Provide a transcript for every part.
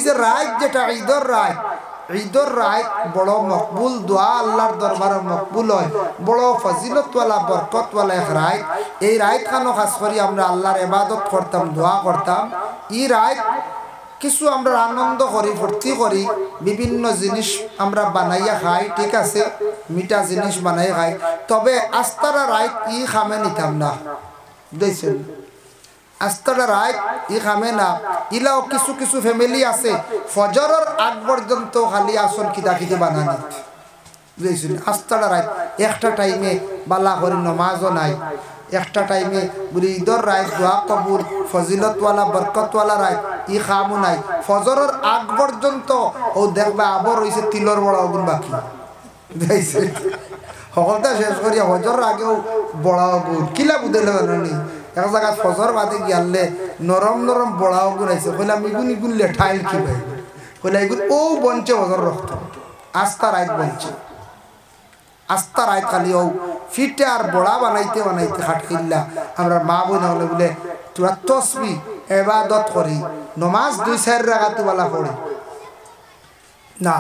যে রাত যেটা ঈদর রাত, ঈদর রাত বড় মকবুল, দোয়া আল্লাহর দরবারে মকবুল হয়, বড় ফজিলতওয়ালা বরকতওয়ালা এক রাত। এই রাত খানো খাস করি আমরা আল্লাহর ইবাদত করতাম, দোয়া করতাম। এই রাত কিছু আমরা আনন্দ করি, ফুর্তি করি, বিভিন্ন জিনিস আমরা বানাইয়া খাই, ঠিক আছে, মিঠা জিনিস বানাই খাই। তবে আস্তারা রাত ই খামে নিতাম না, বুঝছেন? আস্তারা রাত ই খামে না। ইলাও কিছু কিছু ফ্যামিলি আছে ফজরের আগ পর্যন্ত খালি আসল খিদা খিদে বানানি, বুঝছেন? আস্তারা রাত একটা টাইমে বালা করে নমাজও নাই, একটা টাইমে বলি ঈদর রাত দোয়া কবুল ফজিলতওয়ালা বরকতওয়ালা রাত ই খামও নাই। ফজরের আগ পর্যন্ত ও দেখবা আবার রয়েছে তিলর বড় অগুন বাকি, বুঝছেন? সকলটা শেষ করিয়া ফজরের আগেও বড় অগুন কিলা বুঝলে জানি এক জায়গায় ফজর বাদে গিয়ালে নরম নরম বড়া অগুন আইছে, কইলাম ইগুন ইগুন লেঠাইল কি ভাই, কইলা ইগুন ও বঞ্চে ফজর রক্ত আস্তা রাত বঞ্চে, আস্তা রাত খালি ও ফিটে আর বড়া বানাইতে বানাইতে খাটকিল্লা। আমরা মা বোন হলে বলে তোরা তসবি এবাদত করি, নমাজ 2-4 রাকাত ওয়ালা পড়ি না।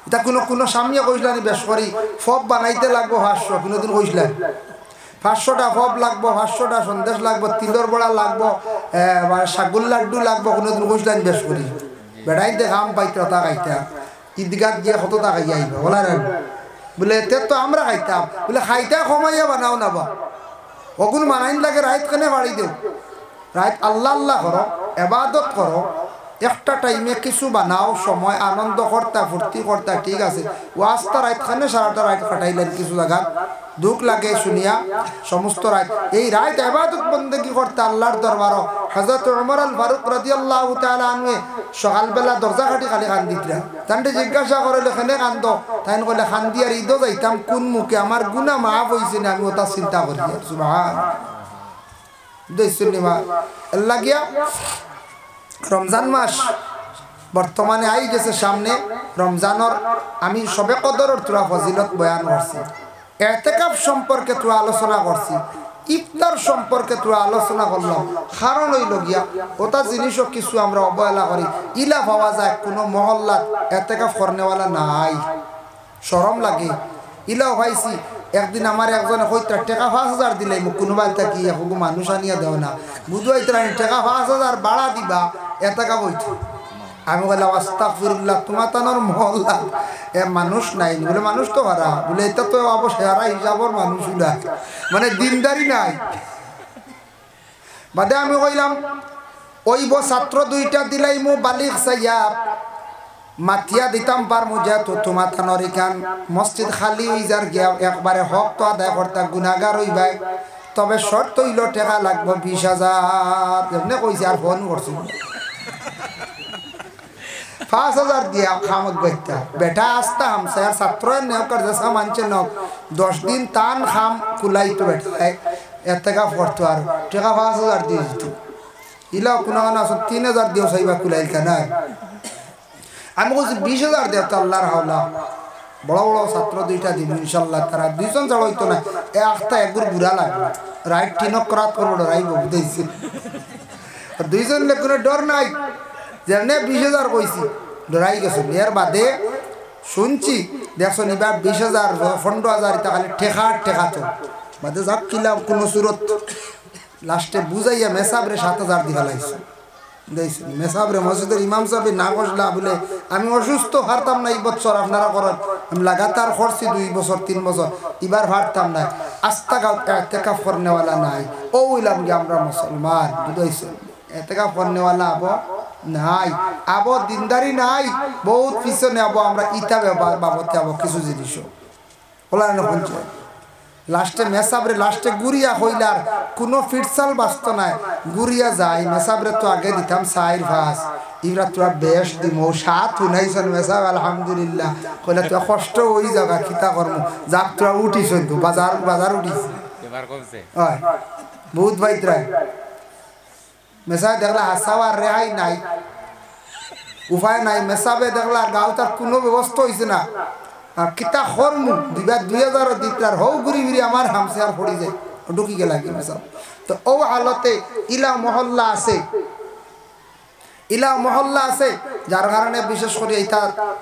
এটা কোনো কোনো সামিয়া কইসলানি বেশ করি ফব বানাইতে লাগবো 500, কোনোদিন কইসলেন 500টা ফব লাগবো, 500টা সন্দেশ লাগবো, তিলর বড়া লাগবো, সাগুল লাড্ডু লাগবো, কোনোদিন কইসলেন বেশ করি বেড়াইতে খাম পাইতে তা খাইতা ঈদগাত গিয়ে কত তা খাইয়া আইবা বলা রে বলে এতে তো আমরা খাইতাম, বলে খাইতা কমাইয়া বানাও না বা ওগুন মানাইন লাগে রাইত কেনে বাড়ি দেও, রাইত আল্লাহ আল্লাহ করো, এবাদত করো, একটা টাইমে কিছু বানাও, সময় আনন্দ করতা ফুর্তি করতা, ঠিক আছে। ওয়াস্তা রাত খানে সারাটা রাত কাটাইলেন, কিছু জায়গা দুঃখ লাগে শুনিয়া সমস্ত রাত এই রাত ইবাদত বন্দেগী করতে আল্লাহর দরবারও। হযরত ওমর আল ফারুক রাদিয়াল্লাহু তাআলা আনহু সকালবেলা দরজা কাটি খালি কান দিতরা, তান্ডে জিজ্ঞাসা করলে খানে কান্দ, তাইন কইলে খান দিয়ার ঈদ যাইতাম কোন মুখে, আমার গুনাহ মাফ হইছে না, আমি ওটা চিন্তা করি। সুবহানাল্লাহ, দেশুনিমা আল্লাহ গিয়া রমজান মাস বর্তমানে আই গেছে সামনে। রমজানের আমি সবে কদরের তোরা ফজিলত বয়ান করছি, ইতিকাফ সম্পর্কে তোরা আলোচনা করছি, ইফতার সম্পর্কে তোরা আলোচনা করলাম। কারণ হইল গিয়া ওটা জিনিসও কিছু আমরা অবহেলা করি। ইলা পাওয়া যায় কোনো মহল্লাত ইতিকাফ করনেওয়ালা নাই, শরম লাগে। ইলাও পাইছি একদিন আমার একজনে কইতা টাকা 5000 দিলাই মোক কোনোবাই থাকি এখন মানুষ আনিয়া দেও না, বুঝাই তারা টাকা 5000 বাড়া দিবা ইতিকাফ হইতো। আমি বললাম আস্তাগফিরুল্লাহ, তোমার তানোর মহল্লা এ মানুষ নাই, বলে মানুষ তো হারা, বলে এটা তো অবশ্যই হারা হিসাবর মানুষ না, মানে দিনদারি নাই। বাদে আমি কইলাম ওইব ছাত্র 2টা দিলাই মু বালিক সাইয়া মাতিয়া দিতাম পার মুজা তো তোমার তানোর এখান মসজিদ খালি হই যার গিয়া একবারে হক তো আদায় করতা, গুনাহগার হইবাই, তবে শর্ত হইল টাকা লাগবে 20000 এমনি কইছে। আর ফোন করছি 5000 দিয়া খামত বাইতা বেটা আসতা হামসা আর ছাত্র নেওকার জেসা মানছে ন 10 দিন তান খাম কুলাই তো বেটা ইতিকাফ করতো আর টাকা 5000 দিয়ে দিত। ইলা কোনো না 3000 দিও সাইবা কুলাই কেনা, আমি বলছি 20000 দেও তো আল্লাহর হাওলা। বড় বড় ছাত্র 2টা দিব ইনশাআল্লাহ, তারা 2 জন ছাড়া হইতো না, একটা একগুর বুড়া লাগবে রাইট টিনক করাত করবো ডরাইব বুঝাইছি। 2 জন লে কোনো ডর নাই, যেমনে 20000 কইছি ডরাই গেছে। এর বাদে শুনছি দেখছো নিবা 20000 15,000 এটা খালি ঠেকা তো বাদে যাব কিলাম কোনো সুরত লাস্টে বুঝাইয়া মেসাবরে 7000 দিবা লাইছে। দেখছি মেসাবরে মসজিদের ইমাম সাহেব না কইলা বলে আমি অসুস্থ হারতাম না এই বছর, আপনারা করেন। আমি লাগাতার করছি 2 বছর 3 বছর, এবার হারতাম না। আস্তাগাও ইতিকাফ করনেওয়ালা নাই, ও হইলাম কি আমরা মুসলমান, বুঝাইছে ইতিকাফ করনেওয়ালা আবো নাই, আবো দিনদারি নাই, বহুত পিছনে আবো আমরা ইটা বাবতে আবো কিছু জিনিস বলা না বলছে। লাস্টে মেসাবরে লাস্টে গুড়িয়া হইলার কোনো ফিটসাল বাস্ত নাই, গুড়িয়া যায় মেসাবরে তো আগে দিতাম 4 ভাস, ইরা তোরা বেশ দিম 7 উনাইছেন মেসাব আলহামদুলিল্লাহ। কইলা তোরা কষ্ট ওই জায়গা খিতা কর্ম যাক তোরা উঠিস তো বাজার উঠিস এবার কমছে হয় বহুত বাইতরাই মেসাব দেখলা হাসাওয়ার রেহাই নাই, উপায় নাই। মেসাবে দেখলা গাঁও তার কোনো ব্যবস্থা হয়েছে না, কিতা খরমু দিবা 2000 দিতার হও ঘুরি ঘুরি আমার হামসে আর পড়ি যায় ঢুকি গেলা কি মেসাব। তো ও হালতে ইলা মহল্লা আছে ইলা মহল্লা আছে যার কারণে বিশেষ করে এটা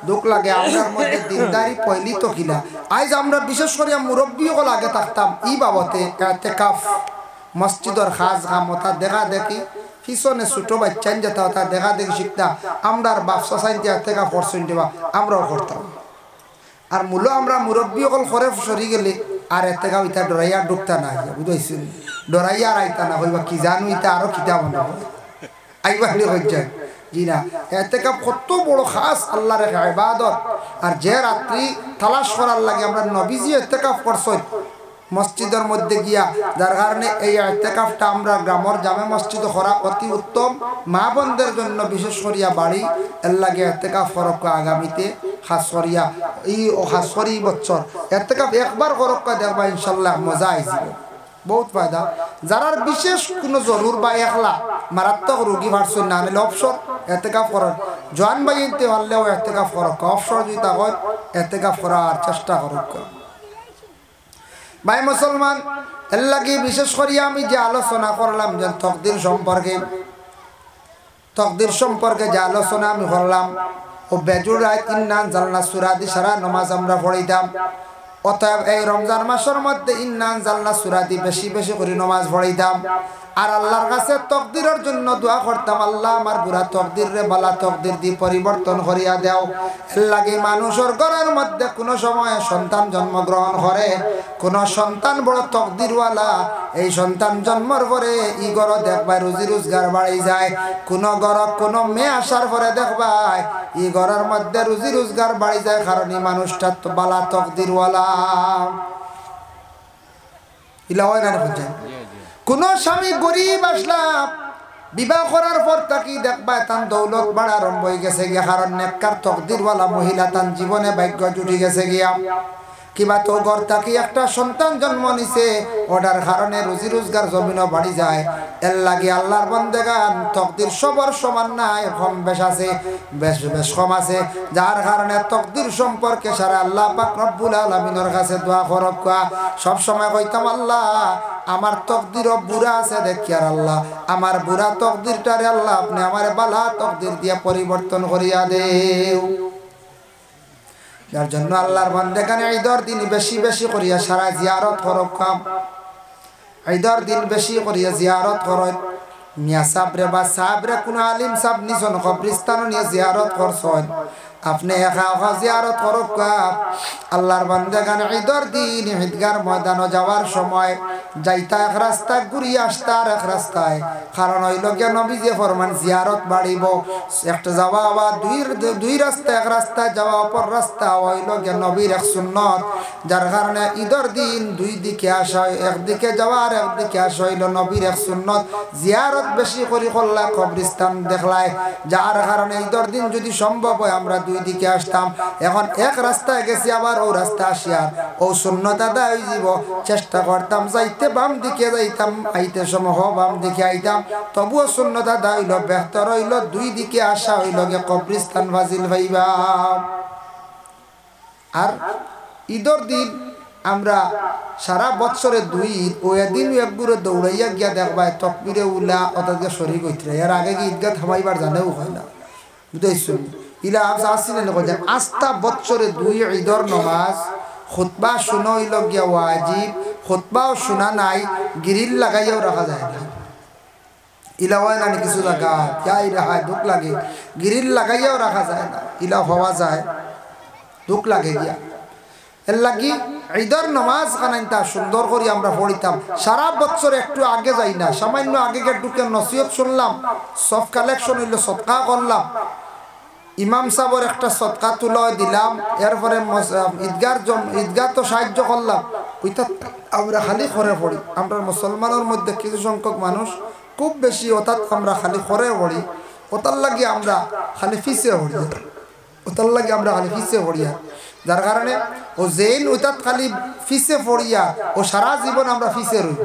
দুঃখ লাগে আমরার মধ্যে দিনদারি পয়লি তো কিলা আজ আমরা বিশেষ করে মুরব্বী হল আগে থাকতাম ই বাবতে ইতিকাফ মসজিদের খাস কামতা দেখা দেখি পিছনে ছোট বাচ্চান যেটা তা দেখা দেখি শিখতা আমরার বাপসা সাইনতে ইতিকাফ করছেন দিবা আমরাও করতাম আর মূল আমরা মুরব্বী হল করে সরি গেলে আর ইতিকাফ ইটা ডরাইয়া ঢুকতা না বুঝাইছেন ডরাইয়া আর আইতা না হইবা কি জানো ইটা আরো কিতা মনে হয় আইবাহলি হচ্ছে জি না ইতিকাফ কত বড় খাস আল্লাহর ইবাদত আর যে রাত্রি তালাশ করার লাগে আমরা নবীজি ইতিকাফ করছেন মসজিদের মধ্যে গিয়া যার কারণে এই ইতিকাফটা আমরা গ্রামের জামে মসজিদ করা অতি উত্তম মা বোনদের জন্য বিশেষ করিয়া বাড়ি এর লাগে ইতিকাফ করক আগামীতে খাস করিয়া এই খাস করি বছর ইতিকাফ একবার করক দেখবা ইনশাআল্লাহ মজা আইবে বহুত ফায়দা যারার বিশেষ কোনো জরুর বা একলা মারাত্মক রোগী ভার্সন না নিলে অবসর ইতিকাফ করার জোয়ান বাইতে পারলেও ইতিকাফ করক অবসর যদি হয় ইতিকাফ করার চেষ্টা করক ভাই মুসলমান এর লাগি বিশেষ করিয়া আমি যে আলোচনা করলাম যে তকদির সম্পর্কে যে আলোচনা আমি করলাম ও বেজুর রায় ইন্না জালনা সূরা দি সারা নামাজ আমরা পড়িতাম অতএব এই রমজান মাসের মধ্যে ইন্না জালনা সূরা দি বেশি বেশি করে নামাজ পড়িতাম আর আল্লাহর কাছে তকদিরের জন্য দোয়া করতাম আল্লাহ আমার বুড়া তকদির রে বালা তকদির দি পরিবর্তন করিয়া দাও এর লাগে মানুষের ঘরের মধ্যে কোনো সময় সন্তান জন্মগ্রহণ করে কোন সন্তান বড় তকদিরওয়ালা এই সন্তান জন্মর পরে ই ঘর দেখবাই রুজি রোজগার বাড়ি যায় কোন ঘর কোন মেয়ে আসার পরে দেখবাই ই ঘরের মধ্যে রুজি রোজগার বাড়ি যায় কারণ এই মানুষটা তো বালা তকদিরওয়ালা ইলা হয় না বুঝছেন কোন স্বামী গরিব আসলাম বিবাহ করার পর তাকে দেখবা তান দৌলত বাড়া আরম্ভ হয়ে গেছে গিয়া কারণ নেককার তকদিরওয়ালা মহিলা তান জীবনে ভাগ্য জুটি গেছে গিয়া কিবা তো ঘর থাকি একটা সন্তান জন্ম নিছে ওটার কারণে রুজি রোজগার জমিনও বাড়ি যায় এর লাগে আল্লাহর বন্দেগান তকদির সবার সমান নাই কম বেশ আছে বেশ কম আছে যার কারণে তকদির সম্পর্কে সারা আল্লাহ পাক রব্বুল আলামিনের কাছে দোয়া করক সব সময় কইতাম আল্লাহ আমার তকদির বুড়া আছে দেখি আর আল্লাহ আমার বুড়া তকদিরটারে আল্লাহ আপনি আমারে বালা তকদির দিয়ে পরিবর্তন করিয়া দেও যার জন্য আল্লাহর বান্দাগানে ঈদের দিন বেশি বেশি করিয়া সারা জিয়ারত করক ঈদের দিন বেশি করিয়া জিয়ারত করক মিয়া সাবরে বা সাবরে কোন আলিম সাব নিজন কবরস্থান নিয়ে জিয়ারত করছেন আপনি একা একা জিয়ারত করক আল্লাহর বান্দাগানে ঈদের দিন ঈদগার ময়দানে যাওয়ার সময় যাইতা এক রাস্তা ঘুরিয়ে আসতা আর এক রাস্তায় কারণ হইল গিয়া নবীজি ফরমান জিয়ারত বাড়িব একটা যাওয়া আবার দুই রাস্তা এক রাস্তায় যাওয়া অপর রাস্তা হইল গিয়া নবীর এক সুন্নত যার কারণে ঈদের দিন দুই দিকে আসা একদিকে যাওয়া আর একদিকে আসা হইল নবীর এক সুন্নত জিয়ারত বেশি করে করলা কবরস্থান দেখলায় যার কারণে ঈদের দিন যদি সম্ভব হয় আমরা দুই দিকে আসতাম এখন এক রাস্তায় গেছি আবার ও রাস্তা আসিয়া ও সুন্নত আদায় হয়ে যাব চেষ্টা করতাম যাইতে বাম দিকে যাইতাম আইতে সময় বাম দিকে আইতাম তবুও সুন্নত আদায় হইল বেহতর হইল দুই দিকে আসা হইল গে কবরস্থান ফাজিল ভাইবা আর ঈদের দিন আমরা সারা বছরে দুই ওই দিন একগুলো দৌড়াইয়া গিয়া দেখবা তকবিরে উল্লা ওদেরকে শরীর হইতে এর আগে কি ঈদগাহ থামাইবার জানেও হয় না বুঝাইছুন ইলা আসিলেন আস্থা বছরে দুই ঈদের নামাজ খুতবা শুনো হইল গিয়া ওয়াজিব খুতবাও শোনা নাই গিরিল লাগাইয়াও রাখা যায় না ইলা হয় না কিছু জায়গা যাই রাখায় দুঃখ লাগে গিরিল লাগাইয়াও রাখা যায় না ইলা হওয়া যায় দুঃখ লাগে গিয়া এর লাগি ঈদের নামাজ খানাইতা সুন্দর করে আমরা পড়িতাম সারা বছর একটু আগে যাই না সামান্য আগে ঢুকে নসিহত শুনলাম সব কালেকশন হইলো সদকা করলাম ইমাম সাহেবের একটা সদকা তুলে দিলাম এরপরে ঈদগাহ তো সাহায্য করলাম ওইটা আমরা খালি করে পড়ি আমরা মুসলমানের মধ্যে কিছু সংখ্যক মানুষ খুব বেশি অর্থাৎ আমরা খালি করে পড়ি ওটার লাগে আমরা খালি ফিসে পড়ি ওটার লাগে আমরা খালি ফিসে পড়িয়া যার কারণে ও জেন ওইটাত খালি ফিসে পড়িয়া ও সারা জীবন আমরা ফিসে রই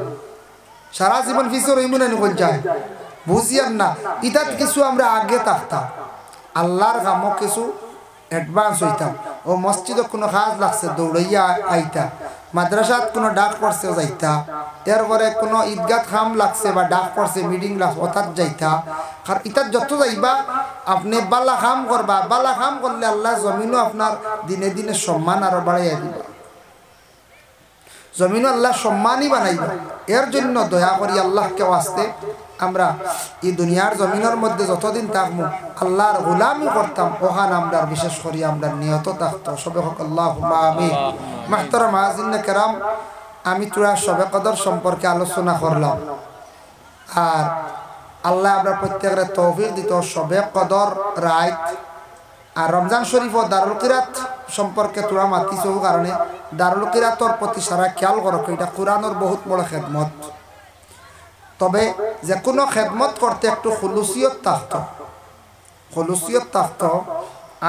সারা জীবন ফিসে রইব না নিকল যায় বুঝিয়ান না ইটাত কিছু আমরা আগে থাকতাম আল্লাহর কামও কিছু অ্যাডভান্স হইতাম ও মসজিদে কোনো কাজ লাগছে দৌড়াইয়া আইতা মাদ্রাসাত কোনো ডাক পড়ছে যাইতা, এরপরে কোনো ঈদগাহ খাম লাগছে বা ডাক পড়ছে মিটিং লাগছে অর্থাৎ যাইতা। আর ইতার যত যাইবা আপনি বালা খাম করবা, বালা খাম করলে আল্লাহ জমিনও আপনার দিনে দিনে সম্মান আরো বাড়াইয়া দিবা, জমিনও আল্লাহ সম্মানই বানাইবা। এর জন্য দয়া করি আল্লাহকে ওয়াস্তে আমরা এই দুনিয়ার জমিনের মধ্যে যতদিন থাকবো আল্লাহর গোলামি করতাম, ওখানে আমরা বিশেষ করি আমরা নিয়ত থাকতো। সবে হক আল্লাহুম্মা আমিন। মাহতারাম হাজিরিনে কেরাম, আমি তোরা শবে কদর সম্পর্কে আলোচনা করলাম, আর আল্লাহ আমরা প্রত্যেকের তৌফিক দিত শবে কদর রাত আর রমজান শরীফ ও দারুল কিরাত সম্পর্কে তোরা মাতিছ কারণে দারুল কিরাতর প্রতি সারা খেয়াল করো, এটা কোরআনের বহুত বড় খেদমত। তবে যে কোনো খেদমত করতে একটু খুলুসিয়ত থাকতো, খুলুসিয়ত থাকতো।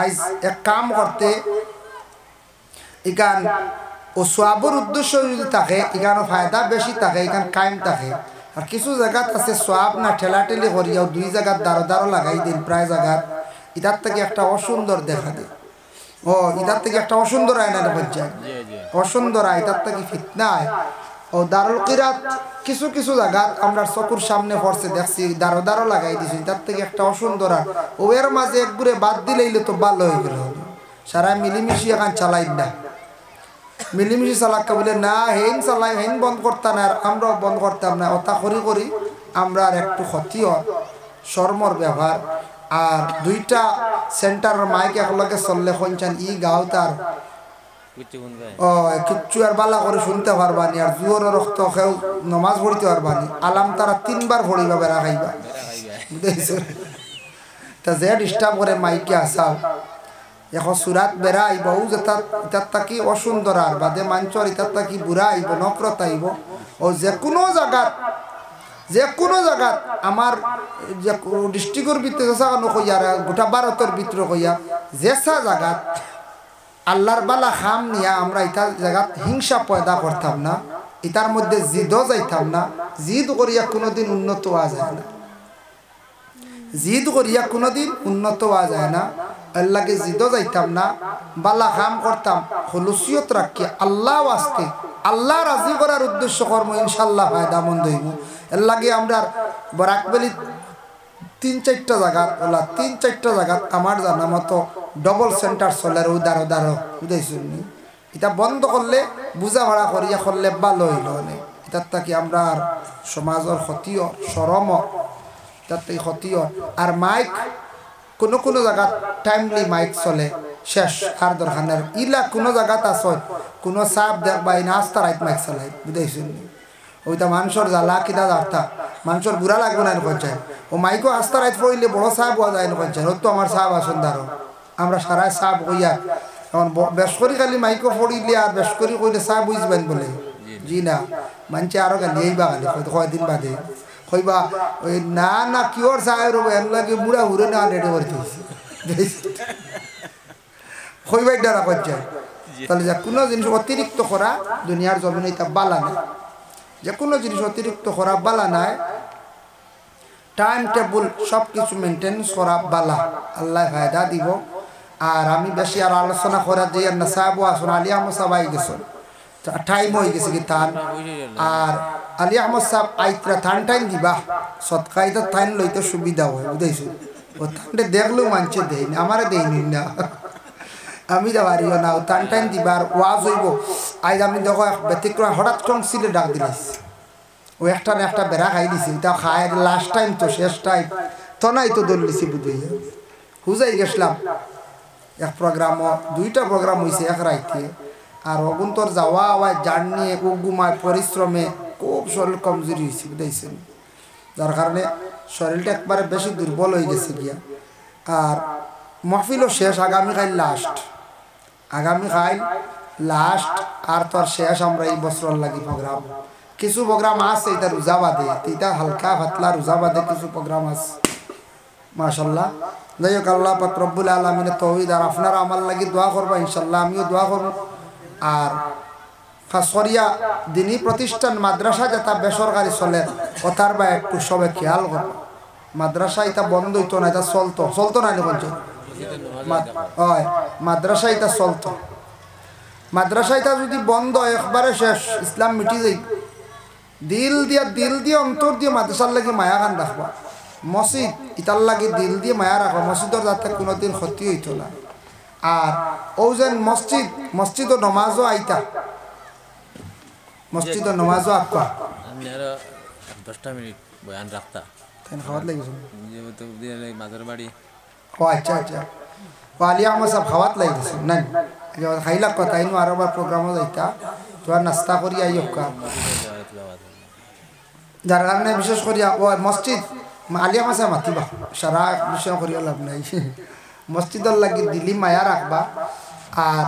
আজ এক কাম করতে ইকান ও সোয়াবর উদ্দেশ্য যদি থাকে এখানে ফায়দা বেশি থাকে, এখানে কায়েম থাকে। আর কিছু জায়গাত আছে সোয়াব না ঠেলাঠেলি করিয়াও দুই জায়গার দাঁড়ো দাঁড়ো লাগাই দিন, প্রায় জায়গার ইটার থেকে একটা অসুন্দর দেখা দেয়। ও ইটার থেকে একটা অসুন্দর আয় না দেখা যায়, অসুন্দর আয় ইটার থেকে ফিতনা আয়। ও দারুল কিরাত কিছু কিছু জায়গা আমরা চকুর সামনে পড়ছে দেখছি দাঁড়ো দাঁড়ো লাগাই দিছি, তার থেকে একটা অসুন্দর আর ও এর মাঝে এক ঘুরে বাদ দিলেইলে তো ভালো হয়ে গেল। সারা মিলিমিশি এখন চালাই না, মিলিমিশি চালাক্কা বলে না হেন চালাই হেন বন্ধ করতাম না, আর আমরাও বন্ধ করতাম না। ওটা করি করি আমরা আর একটু ক্ষতিও শর্মর ব্যবহার। আর দুইটা সেন্টারের মাইক একলগে চললে কইছেন ই গাও তার ও কিচ্ছু আর বালা করে শুনতে পারবানি, আর জুয়োর রক্ত খেউ নমাজ পড়িতে পারবানি। আলাম তারা 3 বার পড়িবা বেড়া খাইবা, বুঝেছো? তা যে ডিস্টার্ব করে মাইকে আসাও এখন সুরাত বেড়া আইব, ও যে ইতার তাকি অসুন্দর আর বাদে মাঞ্চর ইতার তাকি বুড়া আইব, নফরত আইব। ও যে কোনো জায়গাত আমার যে ডিস্ট্রিক্টর ভিতরে কইয়া গোটা ভারতের ভিতরে কইয়া যেসা জায়গাত আল্লাহর বালা খাম নিয়া আমরা ইতার জায়গাত হিংসা পয়দা করতাম না, ইতার মধ্যে জিদও যাইতাম না। জিদ করিয়া কোনোদিন উন্নত হওয়া যায় না, জিদ করিয়া কোনোদিন উন্নত হওয়া যায় না। আল্লাহকে জিদও যাইতাম না, বালা খাম করতাম খুলুসিয়ত রাখি আল্লাহ আসতে, আল্লাহ রাজি করার উদ্দেশ্য কর্ম ইনশাল্লাহ ফায়দা মন্দ হইব। এর লাগে আমরা বরাকবেলি 3-4টা জায়গা ওলা 3-4টা জায়গা আমার জানা মতো ডবল সেন্টার চলে উদারো দারো বুঝাইছুন। এটা বন্ধ করলে বুঝা ভাড়া করিয়া করলে ভালো হইল অনেক। এটার থাকি আমরা আর সমাজের ক্ষতিও সরম, এটার থেকে ক্ষতিও। আর মাইক কোনো কোনো জায়গা টাইমলি মাইক চলে শেষ আর দরকার নাই। ইলা কোনো জায়গাত আছে কোনো সাপ দেখবা এই নাস্তা রাইত মাইক চালাই বুঝাইছুন। ওইটা মানুষের জ্বালা কিনা যাতা মানুষের বুড়া লাগবে না পঞ্চায়েত। ও মাইকও আস্তা রাইত পড়িলে বড় সাপ হওয়া যায় না পঞ্চায়েত, ও তো আমার সাপ আসন দারো আমরা সারাই সাপ কইয়া এখন বেশ করি খালি মাইকও পড়িলে আর বেশ করি কইলে সাপ বুঝবেন বলে জি না মানছে আরো গালি এইবা গালি কয়দিন বাদে কইবা ওই না না কিওর সাহেব রব এর লাগে বুড়া হুরে না রেডি করতে কইবাই ডারা পঞ্চায়েত। তাহলে যা কোনো জিনিস অতিরিক্ত করা দুনিয়ার জমিনে এটা বালা না, যে কোনো জিনিস অতিরিক্ত করা বালা নাই। টাইম টেবল সব কিছু মেনটেন্স করা বালা, আল্লাহ ফায়দা দিব। আর আমি বেশি আর আলোচনা করা যে না সাহেব আসুন আলী আহমদ সাহেব আই গেছেন, টাইম হয়ে গেছে কি তান। আর আলী আহমদ সাহেব আইতরা থান টাইম দিবা সৎকাইতে থাইন লইতে সুবিধা হয় বুঝাইছো। ও থানটা দেখলেও মানছে দেয়নি, আমারে দেয়নি না, আমি যাবারিও না। ও টান টাইম দিবার ওয়াজ হইব। আজ আমি দেখো ব্যতিক্রম হঠাৎ টংসিলে ডাক দিলাইস, ও একটা না একটা বেড়া খাই দিছি, তা খায় লাস্ট টাইম তো শেষ টাইম তো নাই তো দলিছি বুঝে হুজাই গেছিলাম। এক প্রোগ্রাম 2টা প্রোগ্রাম হয়েছে এক রাইতে। আর অগুন্তর যাওয়া আওয়াজ জার্নি ও ঘুমায় পরিশ্রমে খুব শরীর কমজোরি হয়েছে বুঝাইছেন, যার কারণে শরীরটা একবারে বেশি দুর্বল হয়ে গেছে গিয়া। আর মহফিলও শেষ, আগামীকাল লাস্ট, আগামীকাল লাস্ট আর তোর শেষ। আমরা এই বছর লাগি প্রোগ্রাম কিছু প্রোগ্রাম আছে, এটা রোজা বাদে, এটা হালকা পাতলা রোজা বাদে কিছু প্রোগ্রাম আছে মাশাল্লাহ। যাই হোক আল্লাহ পাক রব্বুল আলামিনের তৌহিদ। আর আপনারা আমার লাগি দোয়া করবা ইনশাল্লাহ, আমিও দোয়া করব। আর খাস করিয়া দিনী প্রতিষ্ঠান মাদ্রাসা যেটা বেসরকারি চলে ওটার বা একটু সবে খেয়াল করব। মাদ্রাসা এটা বন্ধ হইতো না, এটা চলতো না এখন হয় মাদ্রাসা এটা চলতো। মাদ্রাসাটা যদি বন্ধ একবারে শেষ, ইসলাম মিটি যাই। দিল দিয়ে অন্তর দিয়ে মাদ্রাসার লাগে মায়া গান রাখবা। মসজিদ ইতার লাগে দিল দিয়ে মায়া রাখবা। মসজিদের যাতে কোনোদিন ক্ষতি হইতো না। আর ও যেন মসজিদ ও নমাজও আইতা, মসজিদ ও নমাজও আঁকা। আমি আরো 10টা মিনিট বয়ান রাখতা খাওয়াত লাগিস মাঝের বাড়ি। ও আচ্ছা আলিয়া আমার সব খাওয়াত লাগিস না খাইলা কথা ইনু আর আবার প্রোগ্রামও যাইতা তোমার নাস্তা করি আই কা, যার কারণে বিশেষ করিয়া ও মসজিদ আলিয়া মাসে মাতিবা সারা বিষয় করিয়া লাভ নাই। মসজিদের লাগি দিলি মায়া রাখবা। আর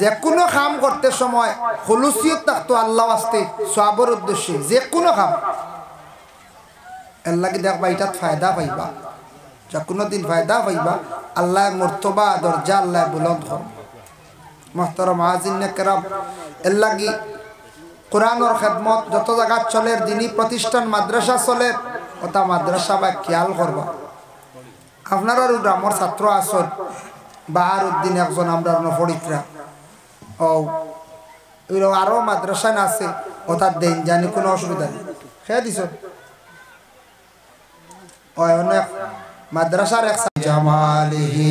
যে কোনো কাম করতে সময় খুলুসিয়ত থাকতো আল্লাহ আসতে সওয়াবের উদ্দেশ্যে। যে কোনো কাম এর লাগি দেখবা এটাত ফায়দা পাইবা, যা কোনো দিন ফায়দা পাইবা। আল্লাহ মর্তবা দরজা আল্লাহ বুলন্দ করবে। মুহতারাম মুআজ্জিন কেরাম, এর লাগি কোরআনের খেদমত যত জায়গা চলে, দিনী প্রতিষ্ঠান মাদ্রাসা চলে, ওটা মাদ্রাসা বা খেয়াল করবা। আপনারা গ্রামের ছাত্র আসন বাহার উদ্দিন একজন আমরা নফরিকরা ও আরো মাদ্রাসায় আছে, ওটার দেন জানি কোনো অসুবিধা নেই। খেয়ে দিছ অনেক মাদ্রাসার এক জামালিহি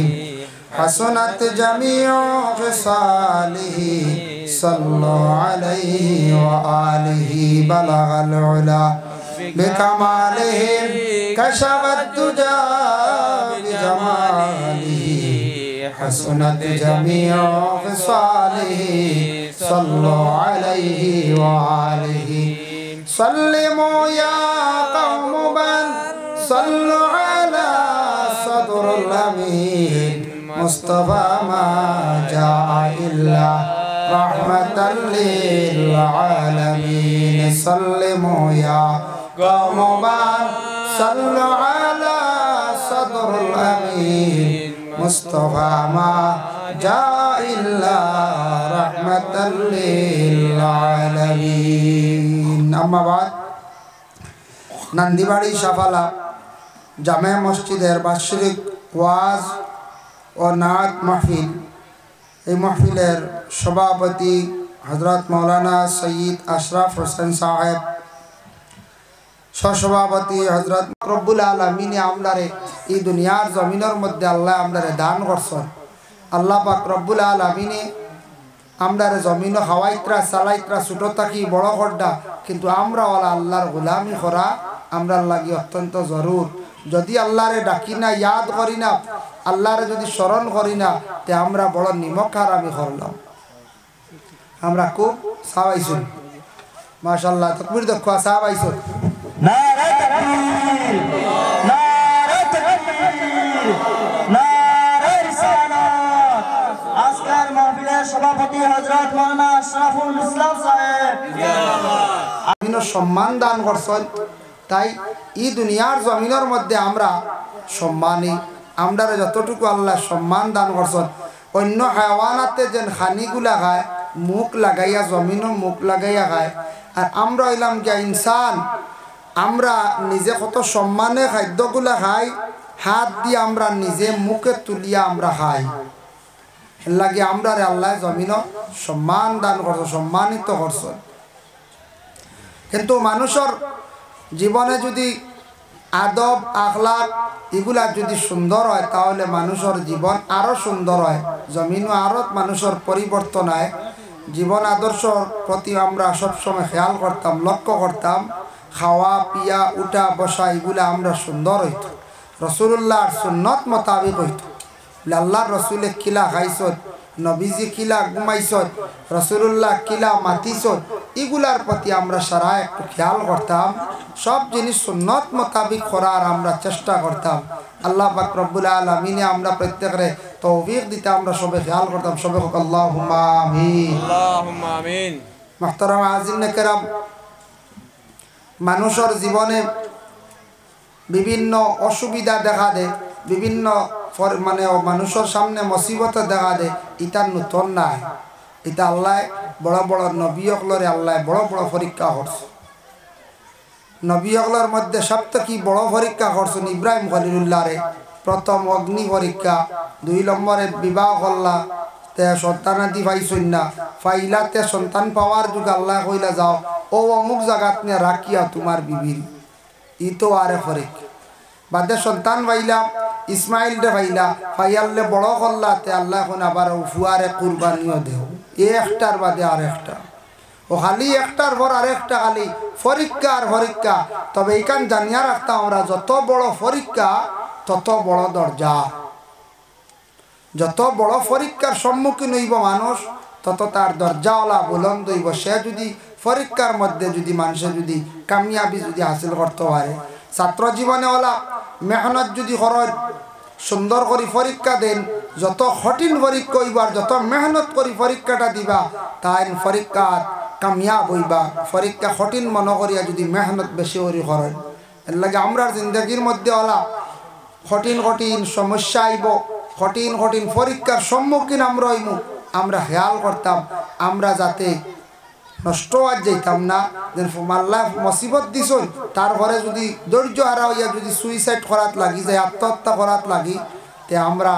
হাসনাত জামিউ খিসালিহি সাল্লু আলাইহি ওয়া আলিহি বালাগাল উলা বিকামালিহি কাশাফাত দুজা বিজামালিহি হাসনাত জামিউ খিসালিহি সাল্লু আলাইহি ওয়া আলিহি সাল্লিমু ইয়া কওমান সাল্লু আলা সদরুল আমিন মুস্তাফা মা জা ইল্লা রাহমাতাল লিল আলামিন সাল্লিমু ইয়া কওমান সাল্লু আলা সদরুল আমিন মুস্তাফা মা জা ইল্লা রাহমাতাল লিল আলামিন। আম্মা বাদ, নান্দিবাড়ি সাফালা জামে মসজিদের বার্ষিক ওয়াজ ও নাত মাহফিল, এই মাহফিলের সভাপতি হযরত মৌলানা সৈয়দ আশরাফ হোসেন সাহেব, সহসভাপতি হযরত রব্বুল আলামিন আমরারে এই দুনিয়ার জমিনের মধ্যে আল্লাহ আমরারে দান করছেন। আল্লাহ পাক রব্বুল আলামিন আমরারে জমিন খাওয়াইত্রা চালাইত্রা ছোট থাকি বড় করডা, কিন্তু আমরা ওলা আল্লাহর গোলামি করা আমরা লাগি অত্যন্ত জরুর। যদি আল্লাহরে ডাকি না, ইয়াদ করি না, আল্লাহরে যদি স্মরণ করি না, তে আমরা বড় নিমক হারামি করলাম। আমরা খুব সাবাইছুন মাশাআল্লাহ, তাকবীর দেখো সাবাইছুন। নারে তাকবীর, নারে তাকবীর, নারে রিসালাত। আজকের মাহফিলের সভাপতি হযরত মাওলানা আশরাফুল ইসলাম সাহেব আমিন সম্মান দান করছেন। তাই এই দুনিয়ার জমিনের মধ্যে আমরা সম্মানী, আমরা যতটুকু আল্লাহ সম্মান দান করছেন। অন্য হায়াওয়ানাতে যেন খানিগুলা খায় মুখ লাগাইয়া, জমিনও মুখ লাগাইয়া খায়, আর আমরা হইলাম যে ইনসান, আমরা নিজে কত সম্মানে খাদ্যগুলা খাই, হাত দিয়ে আমরা নিজে মুখে তুলিয়া আমরা খাই। এর লাগে আমরা আল্লাহ জমিনও সম্মান দান করছে, সম্মানিত করছেন। কিন্তু মানুষের জীবনে যদি আদব আখলাক এগুলা যদি সুন্দর হয়, তাহলে মানুষের জীবন আরো সুন্দর হয়, জমিনও আরো মানুষের পরিবর্তন হয়। জীবন আদর্শর প্রতি আমরা সবসময় খেয়াল করতাম, লক্ষ্য করতাম। খাওয়া পিয়া উঠা বসা এগুলা আমরা সুন্দর হইত, রাসূলুল্লাহর সুন্নত মোতাবেক হইত। আল্লাহর রসুলে কিলা খাইছত, নবীজি কিলা ঘুমাইছত, রাসূলুল্লাহ কিলা মাতিছত, এগুলার প্রতি আমরা সারা একটু খেয়াল করতাম। সব জিনিস সুন্নত মোতাবিক করার আমরা চেষ্টা করতাম। আল্লাহ পাক রব্বুল আলামিন আমরা প্রত্যেকরে তৌফিক দিতে আমরা সবে খেয়াল করতাম। সবে আল্লাহুম্মা আমিন, আল্লাহুম্মা আমিন। মুহতারাম মুআজ্জিন কেরাম, মানুষের জীবনে বিভিন্ন অসুবিধা দেখা দেয়, বিভিন্ন মানে মানুষের সামনে মুসিবত দেখা দেয়। এটা নতুন নাই, এটা আল্লাহ বড় বড় নবী সকলরে আল্লাহ বড় বড় পরীক্ষা করছে। নবী সকলের মধ্যে সবথেকে বড় পরীক্ষা করছেন ইব্রাহিম খলিলুল্লাহরে। প্রথম অগ্নি পরীক্ষা, 2 নম্বরে বিবাহ করলা, তে সন্তানাদি পাইছই না ফাইলাতে সন্তান পাওয়ার যুগ আল্লাহ কইলা যাও ও অমুক জায়গাত নিয়ে রাখিয়া তোমার বিবির ই তো আরে ফরিক বাদে সন্তান পাইলা ইসমাইল রে পাইলা ফাইয়াল্লে বড় করলাতে আল্লাহ এখন আবার ফুয়ারে কুরবানিও দেও একটার বাদে আর একটা ও খালি একটার পর আরেকটা খালি পরীক্ষা আর পরীক্ষা তবে এইখান জানিয়া রাখতাম আমরা যত বড় পরীক্ষা তত বড় দরজা যত বড় পরীক্ষার সম্মুখীন হইব মানুষ তত তার দরজাওয়ালা বুলন্দ হইব সে যদি পরীক্ষার মধ্যে যদি মানুষে যদি কামিয়াবি যদি হাসিল করতে পারে ছাত্র জীবনে ওলা মেহনত যদি করেন সুন্দর করে পরীক্ষা দেন যত কঠিন পরীক্ষা হইব আর যত মেহনত করে পরীক্ষাটা দিবা তাই পরীক্ষার কামিয়াব হইবা পরীক্ষা কঠিন মনে করিয়া যদি মেহনত বেশি করে করেন এর লাগে আমরা জিন্দগির মধ্যে ওলা কঠিন কঠিন সমস্যা আইব কঠিন কঠিন পরীক্ষার সম্মুখীন আমরা হইব আমরা খেয়াল করতাম আমরা যাতে নষ্ট আর যাইতাম না যেন আল্লাহ মুসিবত দিছই তারপরে যদি ধৈর্য হারা হইয়া যদি সুইসাইড করাত লাগি যায় আত্মহত্যা করাত লাগি তে আমরা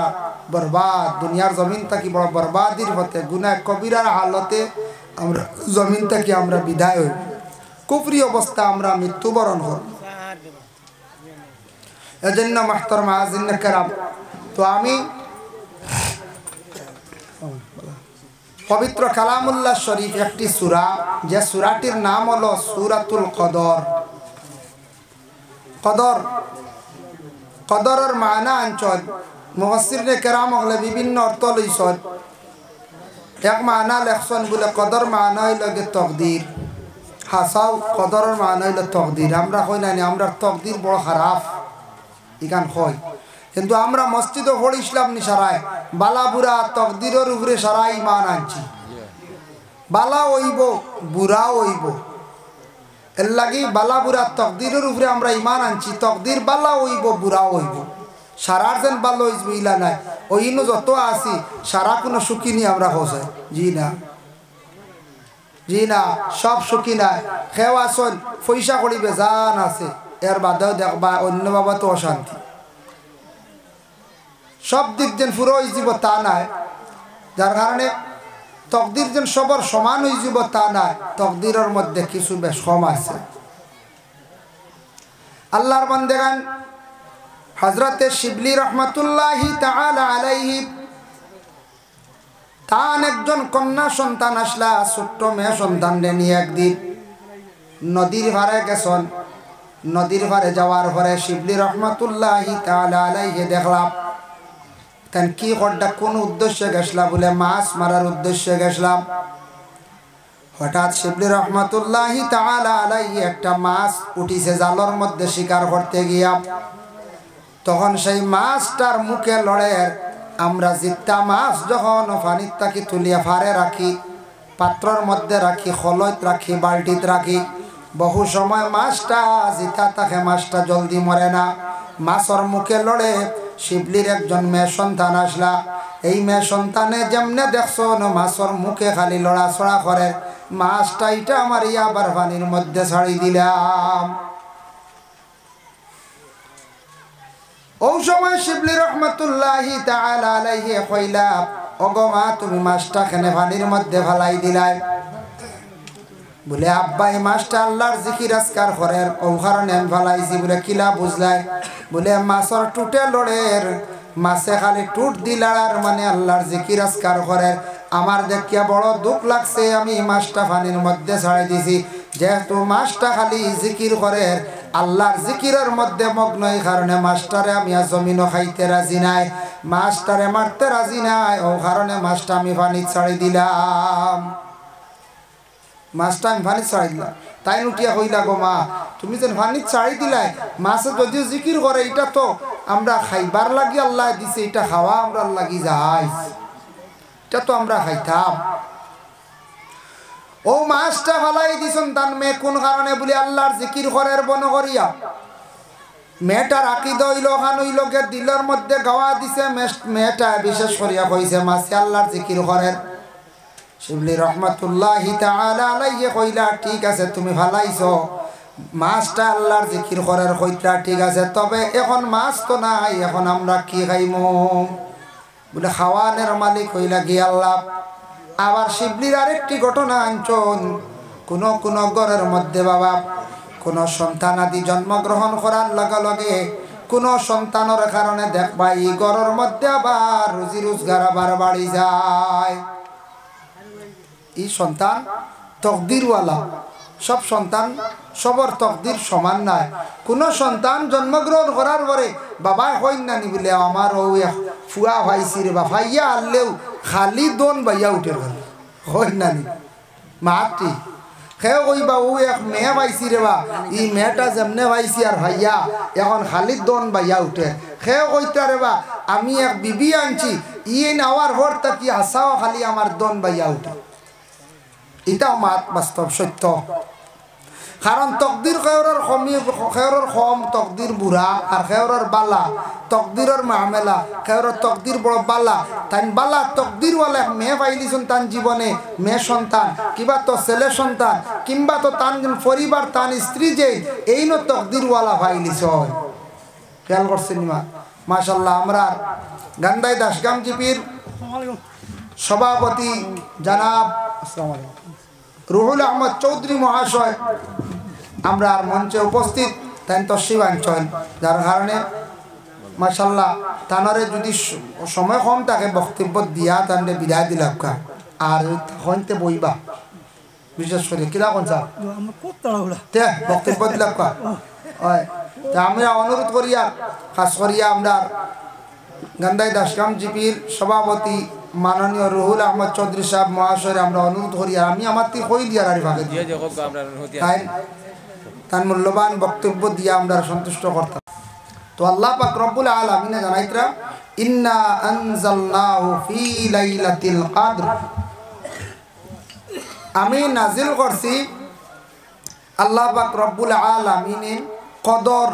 বরবাদ দুনিয়ার জমিন থাকি বড় বরবাদির হতে গুনাহ কবিরার হালতে আমরা জমিন থেকে আমরা বিদায় হই কুফরি অবস্থা আমরা মৃত্যুবরণ হই এজন্য মুহতারাম আজিন کرام তো আমি পবিত্র কালামুল্লাহ শরীফ একটি সূরা যে সূরাটির নাম হলো সূরাতুল কদর কদর কদরের মানা আনছন মুফাসসিরনে কেরাম হলে বিভিন্ন অর্থ লইছন এক মানা লেখছন বলে কদর মানা হইল গে তকদির হাসাও কদরের মানা হইল তকদির আমরা কই না আমরা তকদির বড় খারাপ ইকান কই কিন্তু আমরা মসজিদে পড়িছিলাম নি সারায় বালা বুড়া তকদিরের উপরে সারা ঈমান আনছি বালা হইব বুড়া হইব এর লাগি বালা বুড়া তকদিরের উপরে আমরা ঈমান আনছি তকদির বালা হইব বুড়া হইব সারার যেন ভালো হইব ইলা নাই ওইনো যত আছি সারা কোনো সুখী নি আমরা হসে জি না সব সুখী নাই খেও আসন পয়সা করি বেজান আছে এর বাদেও দেখবা অন্য বাবা তো অশান্তি সব দিক যেন পুরো হয়ে যাব তা নাই যার কারণে তকদির যেন সবার সমান হয়ে যাব তা নাই তকদিরের মধ্যে কিছু বেশ কম আছে আল্লাহর বান্দাগান হযরতে শিবলি রহমাতুল্লাহি তাআলা আলাইহি তার একজন কন্যা সন্তান আসলা ছোট্ট মেয়ে সন্তান নিয়ে একদিন নদীর পাড়ে গেছেন নদীর পাড়ে যাওয়ার পরে শিবলি রহমাতুল্লাহি তাআলা আলাইহি দেখলাম কেন কি করডা কোন উদ্দেশ্যে গেছলা বলে মাছ মারার উদ্দেশ্যে গেছলাম হঠাৎ শিবলি রহমাতুল্লাহি তাআলা আলাইহি একটা মাছ উঠিছে জালর মধ্যে শিকার করতে গিয়া তখন সেই মাছটার মুখে লড়ের আমরা জিত্তা মাছ যখন পানির তাকি তুলিয়া ফারে রাখি পাত্রর মধ্যে রাখি খলত রাখি বালতিত রাখি বহু সময় মাছটা জিতা থাকে মাছটা জলদি মরে না মাছর মুখে লড়ে শিবলির একজন মেয়ে সন্তান আসলা এই মেয়ে সন্তানে যেমনে দেখছো মাছর মুখে খালি লড়াছড়া করে মাছটা এটা আমার আবার পানির মধ্যে ছাড়ি দিলাম ওই সময় শিবলি রহমাতুল্লাহি তাআলা আলাইহি কইলা ওগো মা তুমি মাছটা কেন পানির মধ্যে ফেলাই দিলাই বলে আব্বা এই মাছটা আল্লাহর জিকির আজকার করেন ও কারণে আমি ফেলাইছি বলে কিলা বুঝলাই বলে মাছর টুটে লড়ের মাছে খালি টুট দিলার মানে আল্লাহর জিকির আজকার করেন আমার দেখিয়া বড় দুঃখ লাগছে আমি মাছটা পানির মধ্যে ছাড়াই দিছি যেহেতু মাছটা খালি জিকির করে আল্লাহর জিকিরের মধ্যে মগ্ন এই কারণে মাছটারে আমি জমিনও খাইতে রাজি নাই মাছটারে মারতে রাজি নাই ও কারণে মাছটা আমি পানি ছাড়ি দিলাম মাছটা আমি পানি ছাড়ি দিলাম তাই উঠিয়া কইলা গো মা তুমি যেন পানি ছাড়ি দিলাই মাছে যদিও জিকির করে এটা তো আমরা খাইবার লাগি আল্লাহ দিছে এটা খাওয়া আমরা লাগি যাই এটা তো আমরা খাইতাম ও মাছটা ফালাই দিছেন তান মেয়ে কোন কারণে বলে আল্লাহর জিকির করার বন করিয়া মেয়েটার আকীদা হইল খান হইল গে দিলের মধ্যে গাওয়া দিছে মেয়েটা বিশেষ করিয়া কইছে মাছে আল্লাহর জিকির করেন শিবলি রহমাতুল্লাহি তাআলা আলাইহি কইলা ঠিক আছে তুমি ফালাইছো মাছটা আল্লাহর জিকির করার কইতা ঠিক আছে তবে এখন মাছ তো নাই এখন আমরা কি খাইমু বলে খাওয়ানের মালিক হইলা গিয়ে আল্লাহ। আবার শিবলির আরেকটি ঘটনা আনছন, কোন কোন ঘরের মধ্যে বাবা কোন সন্তান আদি জন্মগ্রহণ করার লগে লগে কোন সন্তানের কারণে দেখবা এই ঘরের মধ্যে আবার রুজি রোজগার আবার বাড়ি যায়। এই সন্তান তকদিরওয়ালা, সব সন্তান সবর তকদির সমান নাই। কোন সন্তান জন্মগ্রহণ করার পরে বাবা হইন না নি বলে আমার ও ফুয়া ভাইছি রে বা ভাইয়া আনলেও খালি দোন ভাইয়া উঠে গেল হইন না নি মাতৃ খেয়ে কইবা ও এক মেয়ে পাইছি রে বা এই মেয়েটা যেমনে পাইছি আর ভাইয়া এখন খালি দোন ভাইয়া উঠে। খেয়ে কইতা রে বা আমি এক বিবি আনছি ইয়ে নেওয়ার পর তাকি হাসাও খালি আমার দোন ভাইয়া উঠে। এটাও মাত বাস্তব সত্য। কারণ তকদির খেয়রের কম তকদির বুড়া আর খেয়রের বালা তকদিরের মামেলা খেয়রের তকদির বড় বালা। তাই বালা তকদিরওয়ালা মেয়ে পাইলিছুন তান জীবনে মেয়ে সন্তান কিবা তো ছেলে সন্তান কিংবা তো তান পরিবার তান স্ত্রী যে এই নো তকদিরওয়ালা পাইলিছ। খেয়াল করছেন মা মাশাল্লাহ। আমরা গান্ধাই দাসগাম জিপির সভাপতি জনাব আসসালামু আলাইকুম রুহুল আহমদ চৌধুরী মহাশয় আমরা মঞ্চে উপস্থিত তাই তশিবাঞ্চল, যার কারণে মাশাল্লাহ তানরে যদি সময় কম থাকে বক্তব্য দিয়া তাহলে বিদায় দিলাম কা আর হইতে বইবা বিশেষ করে কিরা কোন স্যার বক্তব্য দিলাম কা। আমরা অনুরোধ করিয়া খাস করিয়া আমরা গান্ধাই দাসগাম জিপির সভাপতি মাননীয় রুহুল আহমদ চৌধুরী সাহেব মহাশয় আমরা অনুরোধ করি। আমি আমার তি কই দিয়ার আর ভাগে তাই তার মূল্যবান বক্তব্য দিয়ে আমরা সন্তুষ্ট করতাম। তো আল্লাহ পাক রব্বুল আলামিন জানাইতরা ইন্না আনজালনাহু ফি লাইলাতিল কদর, আমি নাজিল করছি আল্লাহ পাক রব্বুল আলামিন কদর।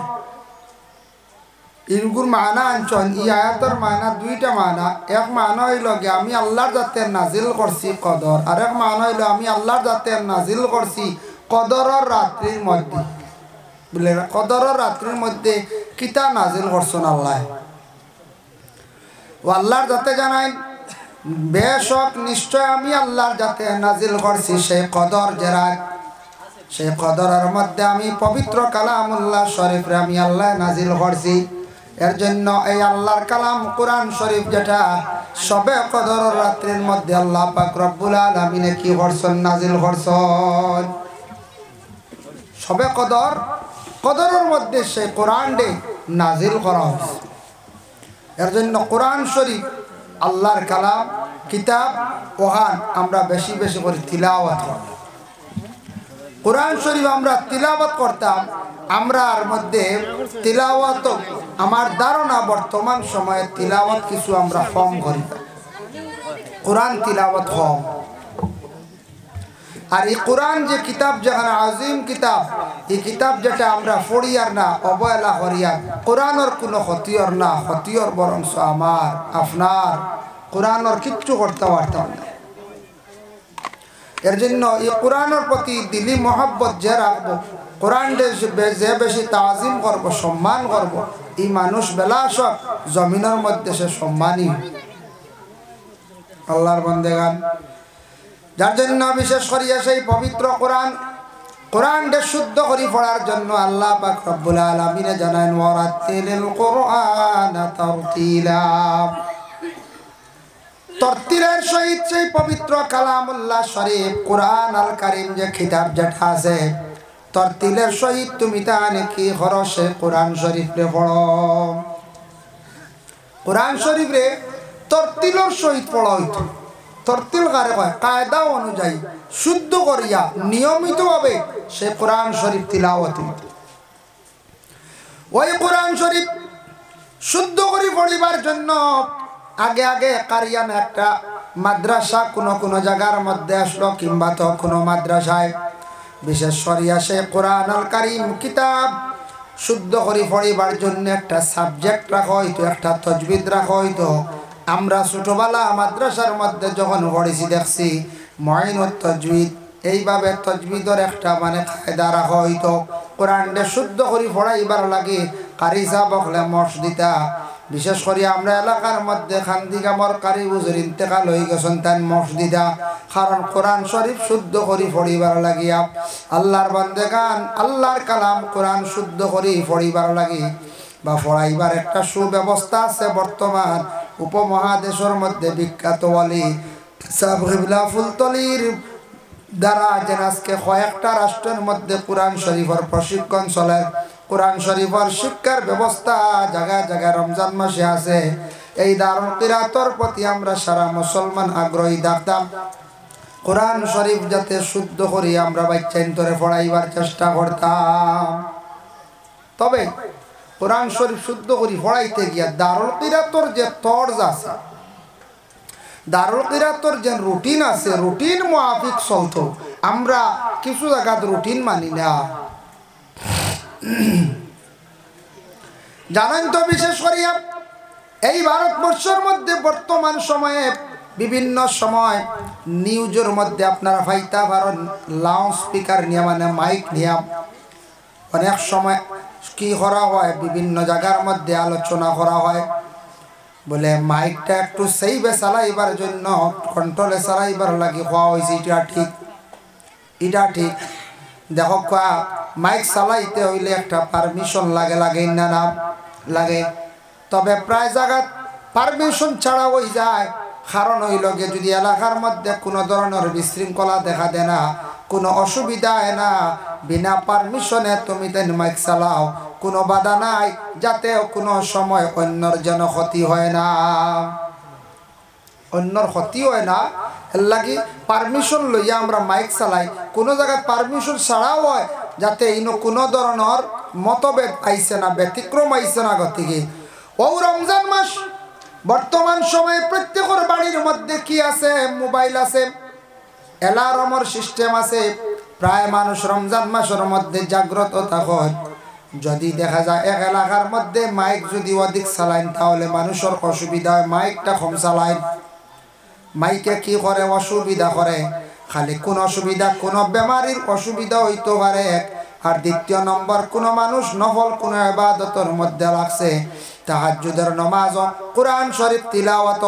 ইনগুর মানা আনছন ই আয়াতের মানা দুইটা মানা। এক মানা হইল গে আমি আল্লাহর জাতে নাজিল করছি কদর, আর এক মানা হইল আমি আল্লাহর জাতে নাজিল করছি কদরের রাত্রির মধ্যে। বলে কদরের রাত্রির মধ্যে কিতা নাজিল করছেন আল্লাহ ও আল্লাহর জাতে জানাই বেশক নিশ্চয় আমি আল্লাহর জাতে নাজিল করছি সেই কদর যে রাত, সেই কদরের মধ্যে আমি পবিত্র কালামুল্লাহ শরীফরে আমি আল্লাহ নাজিল করছি। এর জন্য এই আল্লাহর কালাম কোরআন শরীফ যেটা সবে কদরের রাত্রির মধ্যে আল্লাহ পাক রব্বুল আলামিন কি করছেন নাজিল করছেন। সবে কদর কদরের মধ্যে সেই কোরআন ডে নাজিল করা হয়েছে। এর জন্য কোরআন শরীফ আল্লাহর কালাম কিতাব ওহান আমরা বেশি বেশি করে তিলাওয়াত করতাম। কোরআন শরীফ আমরা তিলাওয়াত করতাম। আমরার মধ্যে তিলাওয়াত আমার ধারণা বর্তমান সময়ে তিলাওয়াত কিছু আমরা কম করি, কোরআন তিলাওয়াত কম। আর এই কোরআন যে কিতাব যেখানে আজিম কিতাব, এই কিতাব যেটা আমরা পড়িয়ার না অবহেলা করিয়ার কোরআনের কোনো ক্ষতিয়র না, ক্ষতিয়র বরং আমার আপনার কোরআনের কিচ্ছু করতে পারতাম না। এর জন্য এই কোরআনের প্রতি দিলি মহব্বত যে রাখবো, কোরআন যে বেশি তাজিম করব সম্মান করব, এই মানুষ বেলাসক জমিনের মধ্যে সে সম্মানী আল্লাহর বান্দেগান। যার জন্য বিশেষ করিয়া সেই পবিত্র কোরআনকে শুদ্ধ করে পড়ার জন্য আল্লাহ পাক রব্বুল আলামিন জানান ওয়ারাতিলিল কুরআনা তারতিলা। তরতিলের সহিত সেই পবিত্র কালামুল্লাহ শরীফ কোরআন আল কারীম যে কিতাব যেটা আছে তরতিলের সহিত তুমি তানে কি খরচে কোরআন শরীফ রে পড়ো। কোরআন শরীফ রে তরতিলের সহিত পড়া হইতো। তরতিল কারে কয় কায়দা অনুযায়ী শুদ্ধ করিয়া নিয়মিতভাবে সে কোরআন শরীফ তিলাওয়াত হইতো। ওই কোরআন শরীফ শুদ্ধ করে পড়িবার জন্য আগে আগে কারিয়ান একটা মাদ্রাসা কোনো জায়গার মধ্যে আসলো, কিংবা তো কোনো মাদ্রাসায় বিশেষ করিয়া সে কোরআন আল কারীম কিতাব শুদ্ধ করে পড়িবার জন্য একটা সাবজেক্ট রাখা হইতো, একটা তজবিদ রাখা হইতো। আমরা ছোটবেলা মাদ্রাসার মধ্যে যখন পড়েছি দেখছি মুঈনুত তাজবিদ, এইভাবে তজবিদের একটা মানে কায়দা রাখা হইতো। কোরআনটা শুদ্ধ করে পড়াইবার লাগে কারি সাহেব হলে মশ দিতা বিশেষ করে আমরা এলাকার মধ্যে খান্দিগামর কারি হুজুর ইন্তেকাল হয়ে গেছেন তাই মসজিদা কারণ কোরআন শরীফ শুদ্ধ করি পড়িবার লাগিয়া আল্লাহর বান্দেগান আল্লাহর কালাম কোরআন শুদ্ধ করি পড়িবার লাগি বা পড়াইবার একটা সুব্যবস্থা আছে বর্তমান উপমহাদেশের মধ্যে বিখ্যাত ওয়ালি সাহেব কিবলা ফুলতলির দ্বারা যেন আজকে কয়েকটা রাষ্ট্রের মধ্যে কোরআন শরীফের প্রশিক্ষণ চলে কোরআন শরীফের শিক্ষার ব্যবস্থা জায়গায় জায়গায় রমজান মাসে আছে এই দারুল কিরাতর প্রতি আমরা সারা মুসলমান আগ্রহী থাকতাম কোরআন শরীফ যাতে শুদ্ধ করি আমরা বাচ্চাইন্তরে পড়াইবার চেষ্টা করতাম তবে কোরআন শরীফ শুদ্ধ করি পড়াইতে গিয়া দারুল কিরাতর যে তর্জ আছে দারুল কিরাতর যে রুটিন আছে রুটিন মুআফিক চলতো আমরা কিছু জায়গায় রুটিন মানি না জানেন তো বিশেষ করিয়া এই ভারতবর্ষের মধ্যে বর্তমান সময়ে বিভিন্ন সময় নিউজের মধ্যে আপনারা ফাইতা পারেন লাউড স্পিকার নিয়ে মানে মাইক নিয়ে অনেক সময় কি করা হয় বিভিন্ন জায়গার মধ্যে আলোচনা করা হয় বলে মাইকটা একটু সেইভাবে চালাইবার জন্য কন্ট্রোলে চালাইবার লাগে হওয়া হয়েছে এটা ঠিক দেখো মাইক চালাইতে হইলে একটা পারমিশন লাগে না না লাগে তবে প্রায় জায়গা পারমিশন ছাড়া হয়ে যায় কারণ হইল গিয়ে যদি এলাকার মধ্যে কোনো ধরনের বিশৃঙ্খলা দেখা দেয় না কোনো অসুবিধা হয় না বিনা পারমিশনে তুমি তেন মাইক চালাও কোনো বাধা নাই যাতে কোনো সময় অন্যর যেন ক্ষতি হয় না অন্যর ক্ষতি হয় না এর লাগি পারমিশন লইয়া আমরা মাইক চালাই কোনো জায়গায় পারমিশন ছাড়াও হয় যাতে ইনো কোনো ধরনের মতভেদ আইছে না ব্যতিক্রম আইছে না গতিকে ও রমজান মাস বর্তমান সময়ে প্রত্যেকের বাড়ির মধ্যে কি আছে মোবাইল আছে অ্যালার্মের সিস্টেম আছে প্রায় মানুষ রমজান মাসের মধ্যে জাগ্রত থাকে যদি দেখা যায় এক এলাকার মধ্যে মাইক যদি অধিক চালাইন তাহলে মানুষের অসুবিধা হয় মাইকটা কম চালাইন মাইকে কি করে অসুবিধা করে খালি কোন অসুবিধা কোন বেমারির অসুবিধা হইতে পারে আর দ্বিতীয় নম্বর কোন মানুষ নফল কোন ইবাদতের মধ্যে লাগছে তাহাজ্জুদের নামাজ কোরআন শরীফ তিলাওয়াত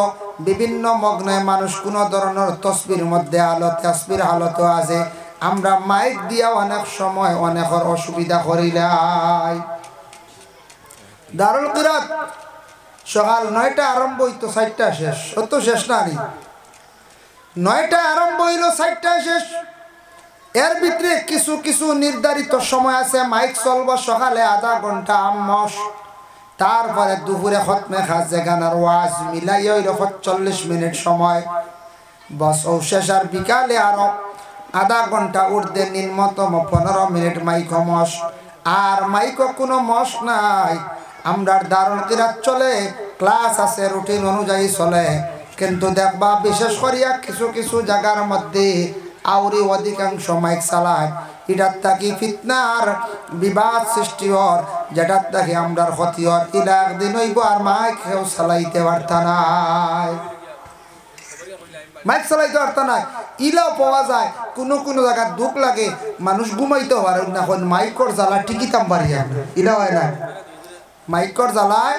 বিভিন্ন মগ্নে মানুষ কোন ধরনের তসবির মধ্যে তাসবির হালত আছে আমরা মাইক দিয়া অনেক সময় অনেকের অসুবিধা করিলাই দারুল কিরাত সকাল 9টা আরম্ভ হইতো 4টা শেষ অত শেষ না নি 9টা আরম্ভ হইল 4টা শেষ এর ভিতরে কিছু কিছু নির্ধারিত সময় আছে মাইক চলবো সকালে আধা ঘন্টা আম্মস তারপরে দুপুরে খতমে খাজে গানার ওয়াজ মিলাই হইল 45 মিনিট সময় বস ও শেষ আর বিকালে আরো আধা ঘন্টা উর্ধে নিম্নতম 15 মিনিট মাইক মশ আর মাইক কোনো মশ নাই আমরা দারুল কিরাত চলে ক্লাস আছে রুটিন অনুযায়ী চলে কিন্তু দেখবা বিশেষ করিয়া কিছু কিছু জায়গার মধ্যে আউরি অধিকাংশ মাইক চালায় এটার থাকি ফিতনার বিবাদ সৃষ্টি হর যেটার থাকি আমরার ক্ষতি হর ইলা একদিন হইব আর মাইক কেউ চালাইতে পারতা নাই মাইক চালাইতে পারতা নাই ইলাও পাওয়া যায় কোনো কোনো জায়গায় দুঃখ লাগে মানুষ ঘুমাইতে পারে না এখন মাইকর জ্বালা টিকিতাম পারিয়া ইলা হয় না মাইকর জ্বালায়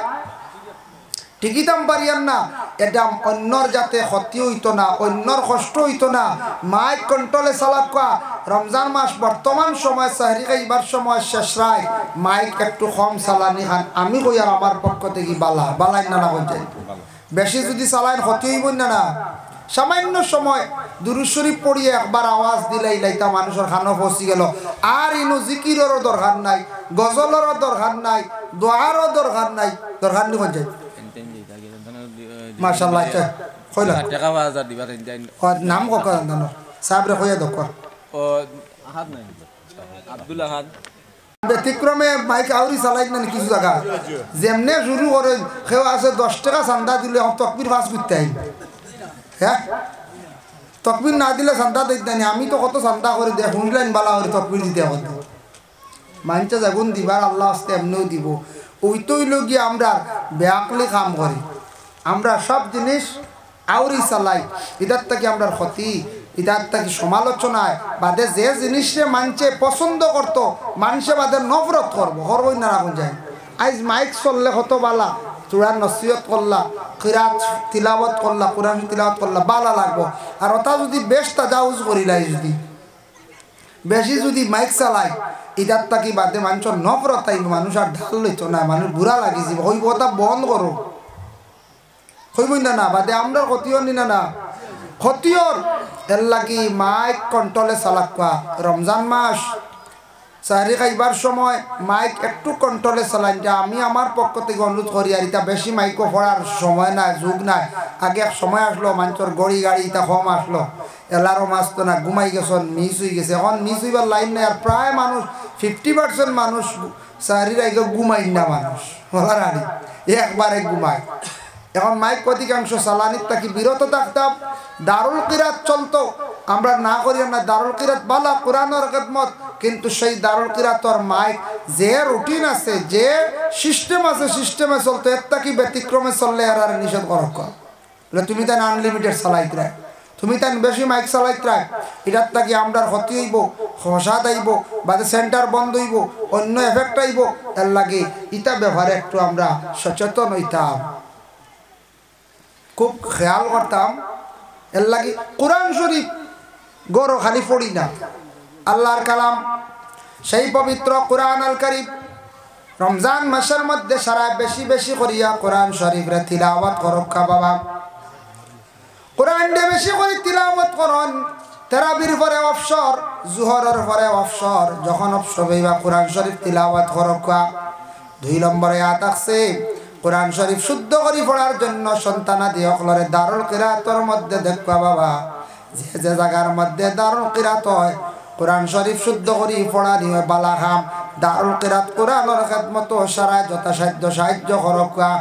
টিকিতাম পারিয়ান না এটা অন্যর যাতে ক্ষতি হইতো না অন্যর কষ্ট হইতো না মাইক কন্ট্রোলে চালাকা রমজান মাস বর্তমান সময় সাহরি খাইবার সময় শেষ রায় মাইক একটু কম চালানি খান আমি কই আর আমার পক্ষ থেকে বালাই না যাই বেশি যদি চালাইন ক্ষতি হইব না সামান্য সময় দুরূদ শরীফ পড়িয়ে একবার আওয়াজ দিলাই লাইতা মানুষের খানো ফসি গেল আর ইনো জিকিরেরও দরকার নাই গজলেরও দরকার নাই দোয়ারও দরকার নাই দরকার নি যায় মাশাআল্লাহ কইলা টাকা 1000 দিবা নাম কক জানো সাহেবরে কইয়া দক ও আহাদ নাই আব্দুল আহাদ ব্যতিক্রমে মাইক আউরি চালাই না কিছু জায়গা যেমনে শুরু করে কেউ আছে 10 টাকা চান্দা দিলে তকবির পাস করতে আই হ্যাঁ তকবির না দিলে চান্দা দিতে না আমি তো কত চান্দা করে দেখ শুনলেন বালা করে তকবির দিতে হবে মানছে যাগুন দিবার আল্লাহ আস্তে এমনিও দিব ওই তো হইল গিয়ে আমরা বেআকলি কাম করি আমরা সব জিনিস আউরি চালাই এটার থেকে আমরা ক্ষতি এটার থেকে সমালোচনায় বাদে যে জিনিসে মানছে পছন্দ করতো মানুষে বাদে নফরত করবো হরবই না রাখুন যায় আজ মাইক চললে কত বালা তোরা নসিহত করলা কিরাত তিলাওয়াত করলা কোরআন তিলাওয়াত করলা ভালো লাগবো আর ওটা যদি বেশ তাজাউজ করিলাই যদি বেশি যদি মাইক চালাই ইটার তাকি বাদে মানুষের নফরত আইব মানুষ আর ঢাল লইত না মানুষ বুড়া লাগিছে হইব ওটা বন্ধ করো হইবই না বাদে আমরা ক্ষতিও নিনা না ক্ষতিওর এর লাগি মাইক কন্ট্রোলে চালাকা রমজান মাস সাহারি খাইবার সময় মাইক একটু কন্ট্রোলে চালাই যা আমি আমার পক্ষ থেকে অনুরোধ করি আর এটা বেশি মাইকও পড়ার সময় নাই যুগ নাই আগে এক সময় আসলো মানুষের গড়ি গাড়ি এটা কম আসলো এলারও মাছ তো না ঘুমাই গেছেন মিস হয়ে গেছে এখন মিস হইবার লাইন নাই আর প্রায় মানুষ 50% মানুষ সাহারির আগে ঘুমাই না মানুষ বলার আরে একবারে ঘুমায় এখন মাইক অধিকাংশ চালানির তাকে বিরত থাকতাম দারুল কিরাত চলতো আমরা না করি না দারুল কিরাত বালা কোরআনের খেদমত কিন্তু সেই দারুল কিরাতর মাইক যে রুটিন আছে যে সিস্টেম আছে সিস্টেমে চলতো এর তাকি ব্যতিক্রমে চললে আর নিষেধ করক তুমি তাই আনলিমিটেড চালাইতে রাখ তুমি তাই বেশি মাইক চালাইতে রাখ এটার তাকি আমরা ক্ষতি হইব হসাদ আইব বাদে সেন্টার বন্ধ হইব অন্য এফেক্ট আইব এর লাগে ইটা ব্যবহারে একটু আমরা সচেতন হইতাম খুব খেয়াল করতাম এর লাগে কোরআন শরীফ গরো খালি পড়ি না আল্লাহর কালাম সেই পবিত্র কোরআন আল কারীম রমজান মাসের মধ্যে সারা বেশি বেশি করিয়া কোরআন শরীফ রে তিলাওয়াত করক্কা বাবা কোরআন দে বেশি করে তিলাওয়াত করন তারাবির পরে অবসর জোহরের পরে অবসর যখন অবসর হইবা কোরআন শরীফ তিলাওয়াত করক্কা 2 নম্বরে আয়াত আছে কোরআন শরীফ শুদ্ধ করে পড়ার জন্য সন্তানাদি অকলরে দারুল কিরাতর মধ্যে দেখবা বাবা যে জায়গার মধ্যে দারুল কিরাত হয় কোরআন শরীফ শুদ্ধ করে পড়া নিয়ে বালা খাম দারুল কিরাত কোরআনের খেদমত সারা যথাসাধ্য সাহায্য করবা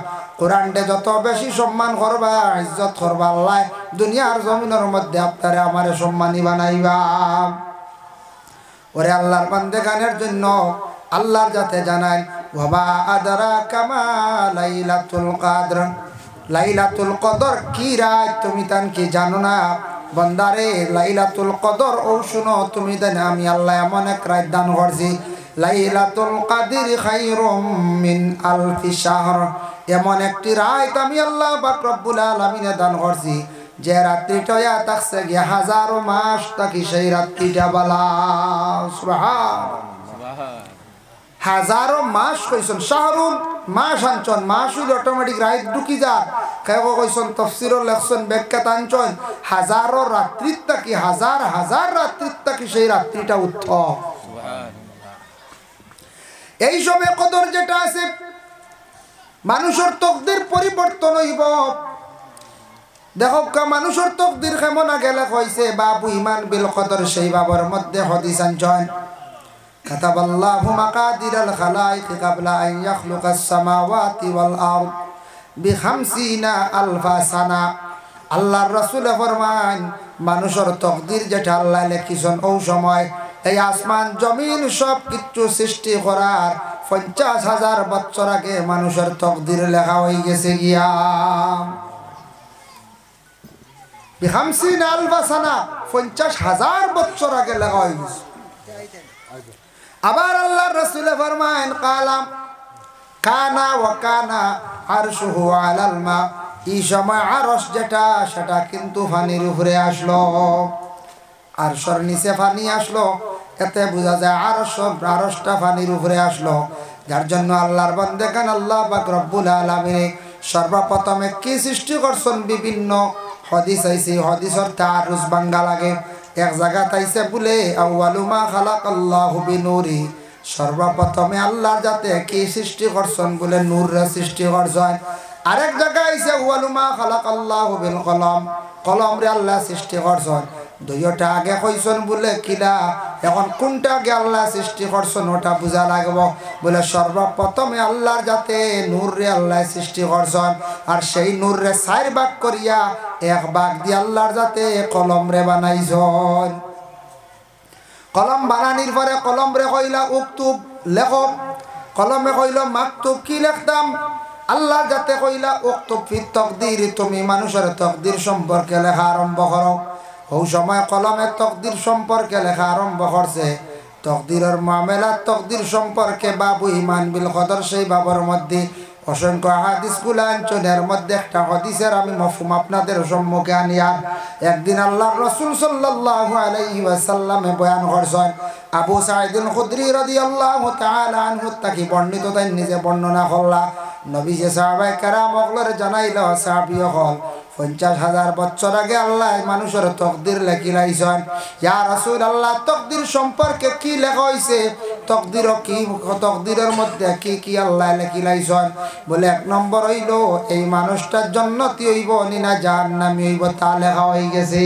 কোরআনকে যত বেশি সম্মান করবা ইজ্জত করবা আল্লাহ দুনিয়ার জমিনের মধ্যে আপনারে আমারে সম্মানী বানাইবা ওরে আল্লাহর বান্দে গানের জন্য আল্লাহর যাতে জানাই ওয়াবা আদরা কামা লাইলাতুল কদর লাইলাতুল কদর কি রাত তুমি তান কি জানো না বান্দারে লাইলাতুল কদর ও শুনো তুমি দেন আমি আল্লাহ এমন এক রাত দান করছি লাইলাতুল কদর খায়রুম মিন আলফি শাহর এমন একটি রাত আমি আল্লাহ পাক রব্বুল আলামিন দান করছি যে রাত্রিটা থাকছে গিয়ে হাজারো মাস তাকি সেই রাত্রিটা বলা সুবহানাল্লাহ হাজারো মাস কইছেন শাহরুন মাস আনছন মাস হইল অটোমেটিক রাত ঢুকি যা কেউ কইছেন তফসিরও লেখছেন ব্যাখ্যা আনছন হাজারো রাত্রির তাকি হাজার হাজার রাত্রির তাকি সেই রাত্রিটা উত্তম এই সময় কদর যেটা আছে মানুষের তকদির পরিবর্তন হইব দেখো মানুষের তকদির কেমন গেলে কইছে বাবু ইমান বিল কদর সেই বাবার মধ্যে হাদিস আনছন كتب الله مقادير الخلائق قبل أن يخلق السماوات والأرض ب50,000 سنة আল্লাহর রাসূল ফরমান মানুষের তকদির যেটা আল্লাহ লিখিছেন ওই সময় এই আসমান জমিন সব কিছু সৃষ্টি করার 50,000 বছর আগে মানুষের তকদির লেখা হয়ে গেছে গিয়া ব50,000 সানা 50,000 বছর আগে লেখা হয়ে গেছে আবার আল্লাহর রাসূল ফরমায়েন কালাম কানা ওয়া কানা আরশুহু আলাল মা এই সময় আরশ যেটা সেটা কিন্তু পানির উপরে আসলো আরশের নিচে পানি আসলো এতে বোঝা যায় আরশটা পানির উপরে আসলো যার জন্য আল্লাহর বান্দাগান আল্লাহ পাক রব্বুল আলামিন সর্বপ্রথমে কি সৃষ্টি করছেন বিভিন্ন হাদিস আইছে হাদিসের তারুজ বাঙ্গা লাগে এক জায়গা তাইছে বলে আউয়ালু মা খালাকাল্লাহু বিনুরি সর্বপ্রথমে আল্লাহ যাতে কি সৃষ্টি করছেন বলে নূরের সৃষ্টি করছেন আরেক জায়গা আইছে আউয়ালু মা খালাকাল্লাহু বিল কলম কলম রে আল্লাহ সৃষ্টি করছেন দুইটা আগে কইছেন বলে কিলা এখন কোনটা আগে আল্লাহ সৃষ্টি করছেন ওটা বুঝা লাগব বলে সর্বপ্রথমে আল্লাহর যাতে নূর রে আল্লাহ সৃষ্টি করছেন আর সেই নূর রে 4 ভাগ করিয়া এক ভাগ দিয়ে আল্লাহর যাতে কলম রে বানাইছেন কলম বানানির পরে কলম রে কইলা উক্তুব লেখো কলমে কইল মাকতুব কি লিখতাম আল্লাহ যাতে কইলা উক্তুব ফি তাকদীর তুমি মানুষের তাকদীর সম্পর্কে লেখা আরম্ভ করো ওই সময় কলমে তাকদীর সম্পর্কে লেখা আরম্ভ করছে তাকদীরের মামলা তাকদীর সম্পর্কে বাবু ইমান বিল কদর সেই বাবার মধ্যে অসংখ্য হাদিসগুলো আনছেন মধ্যে একটা হাদিসের আমি মফহুম আপনাদের সম্মুখে আনিয়ার একদিন আল্লাহর রাসূল সাল্লাল্লাহু আলাইহি ওয়াসাল্লামে বয়ান করছেন আবু সাঈদ আল খুদরি রাদিয়াল্লাহু তাআলা আনহু তাকি বর্ণিত তাই নিজে বর্ণনা করলা নবী যে সাহাবায়ে কেরাম ওগুলোরে জানাইল সাহাবী হল 50,000 বছর আগে আল্লাহ মানুষের তকদির লেখিলাইছেন ইয়া রাসূলুল্লাহ তকদির সম্পর্কে কি লেখা হইছে তকদির কি তকদিরের মধ্যে কি কি আল্লাহ লেখিলাইছেন বলে এক নম্বর হইল এই মানুষটা জান্নাতি হইব না জাহান্নামী হইব তা লেখা হয়ে গেছে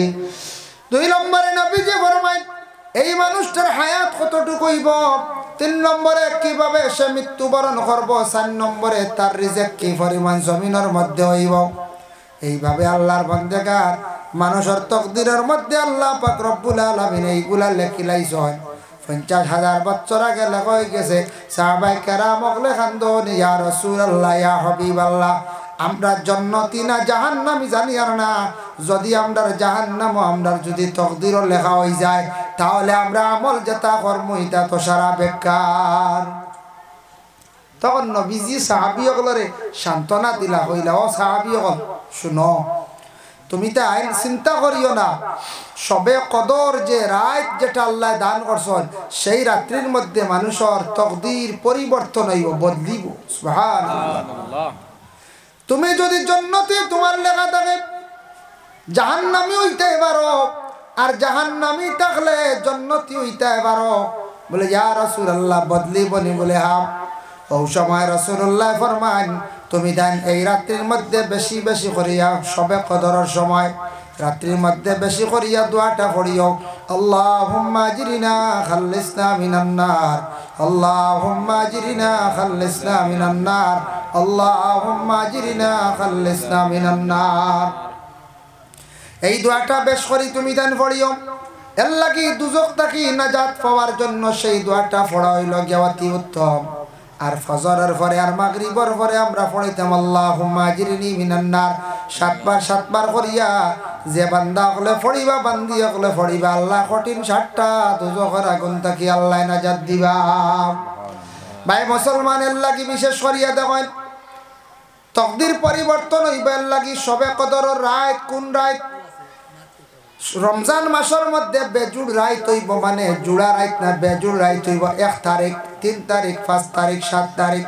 দুই নম্বরে নবী যে ফরমায় এই মানুষটার হায়াত কতটুকু হইব তিন নম্বরে কিভাবে সে মৃত্যুবরণ করব চার নম্বরে তার রিজিক কি পরিমাণ জমিনের মধ্যে হইব এইভাবে আল্লাহর বান্দাগার মানুষের তকদিরের মধ্যে আল্লাহ পাক রব্বুল আলামিন এইগুলা লেখিলাইছেন 50,000 বছর আগে লেখা হয়ে গেছে সাহাবায়ে কেরাম ওগলে খান্দন ইয়া রাসূলুল্লাহ ইয়া হাবিবাল্লাহ আমরা জান্নাতি না জাহান্নামী জানি আর না যদি আমরা জাহান্নাম আমরা যদি তকদিরও লেখা হয়ে যায় তাহলে আমরা আমল যেটা কর্ম এটা তো সারা বেকার তখন নবীজি সাহাবীগুলোরে সান্ত্বনা দিলা হইলা ও সাহাবীগণ শুনো তুমি তো আইন চিন্তা করিও না সবে কদর যে রাত যেটা আল্লাহ দান করছেন সেই রাত্রির মধ্যে মানুষের তকদির পরিবর্তন হইব বদলিব সুবহানাল্লাহ তুমি যদি জান্নাতে তোমার লেখা থাকে জাহান্নামী হইতে পারো আর জাহান্নামী থাকলে জান্নাতি হইতে পারো বলে ইয়া রাসূলুল্লাহ বদলিবনি বলে হ্যাঁ ও সময় রাসূলুল্লাহ ফরমান তুমি দেন এই রাত্রির মধ্যে বেশি বেশি করিয়া সবে কদরের সময় রাত্রির মধ্যে বেশি করিয়া দোয়াটা পড়িও আল্লাহুম্মা আজরিনা খাল্লিসনা মিনান নার আল্লাহুম্মা আজরিনা খাল্লিসনা মিনান নার আল্লাহুম্মা আজরিনা খাল্লিসনা মিনান নার এই দোয়াটা বেশ করি তুমি দেন পড়িও এর লাগি দুজক থেকে নাজাত পাওয়ার জন্য সেই দোয়াটা পড়া হইল গিয়াতি উত্তম আর ফজরের পরে আর মাগরিবের পরে আমরা পড়িতাম আল্লাহুম্মা আজরিনি মিনান নার 7 বার করিয়া যে বান্দা হলে পড়িবা বান্দি হলে পড়িবা আল্লাহ কঠিন 60টা দুজকের আগুন থেকে আল্লাহ নাজাত দিবা ভাই মুসলমানের লাগি বিশেষ করিয়া দেখেন তকদির পরিবর্তন হইবার লাগি সবে কদরের রাত কোন রাত রমজান মাসের মধ্যে বেজুড় রাত হইব মানে জুড়া রাত না বেজুড় রাত হইব 1 তারিখ 3 তারিখ 5 তারিখ 7 তারিখ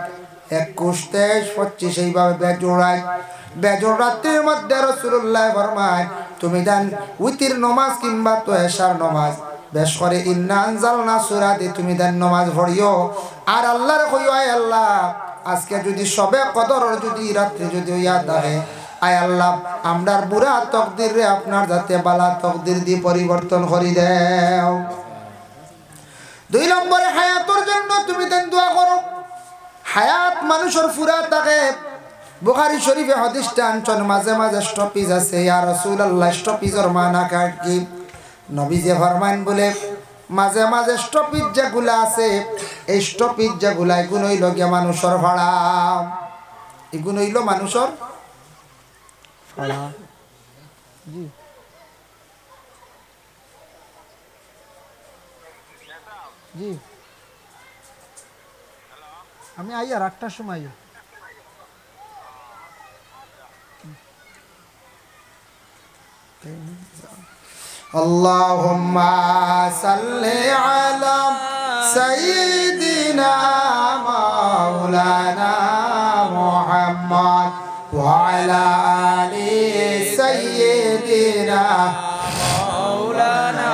21 23 25 এইভাবে বেজুড় রাত বেজুড় রাত্রির মধ্যে রাসূলুল্লাহ ফরমায় তুমি দেন উতির নামাজ কিংবা তো এশার নামাজ বেশ করে ইন্না আনজালনা সূরা দিয়ে তুমি দেন নামাজ পড়িও আর আল্লাহর কইও আয় আল্লাহ আজকে যদি সবে কদরের যদি রাত্রি যদি ইয়াদ থাকে আয় আল্লাহ আমরার বুড়া তকদির রে আপনার যাতে বালা তকদির দিয়ে পরিবর্তন করি দেও 2 নম্বরে হায়াতের জন্য তুমি দেন দোয়া করো হায়াত মানুষের ফুরা থাকে বুখারী শরীফে হাদিসটা আনছেন মাঝে মাঝে স্টপেজ আছে ইয়া রাসূলুল্লাহ স্টপেজের মানা কাট কি নবী যে ফরমান বলে মাঝে মাঝে স্টপেজ যেগুলা আছে এই স্টপেজ যেগুলা এগুলো হইল গিয়া মানুষের ভাড়া এগুলো হইল মানুষের ভাড়া জি জি আমি আই আর 8টার সময় আল্লাহুম্মা সাল্লি আলা সাইয়্যিদিনা মাওলানা মুহাম্মদ ওয়া আলা আলি সাইয়্যিদিনা মাওলানা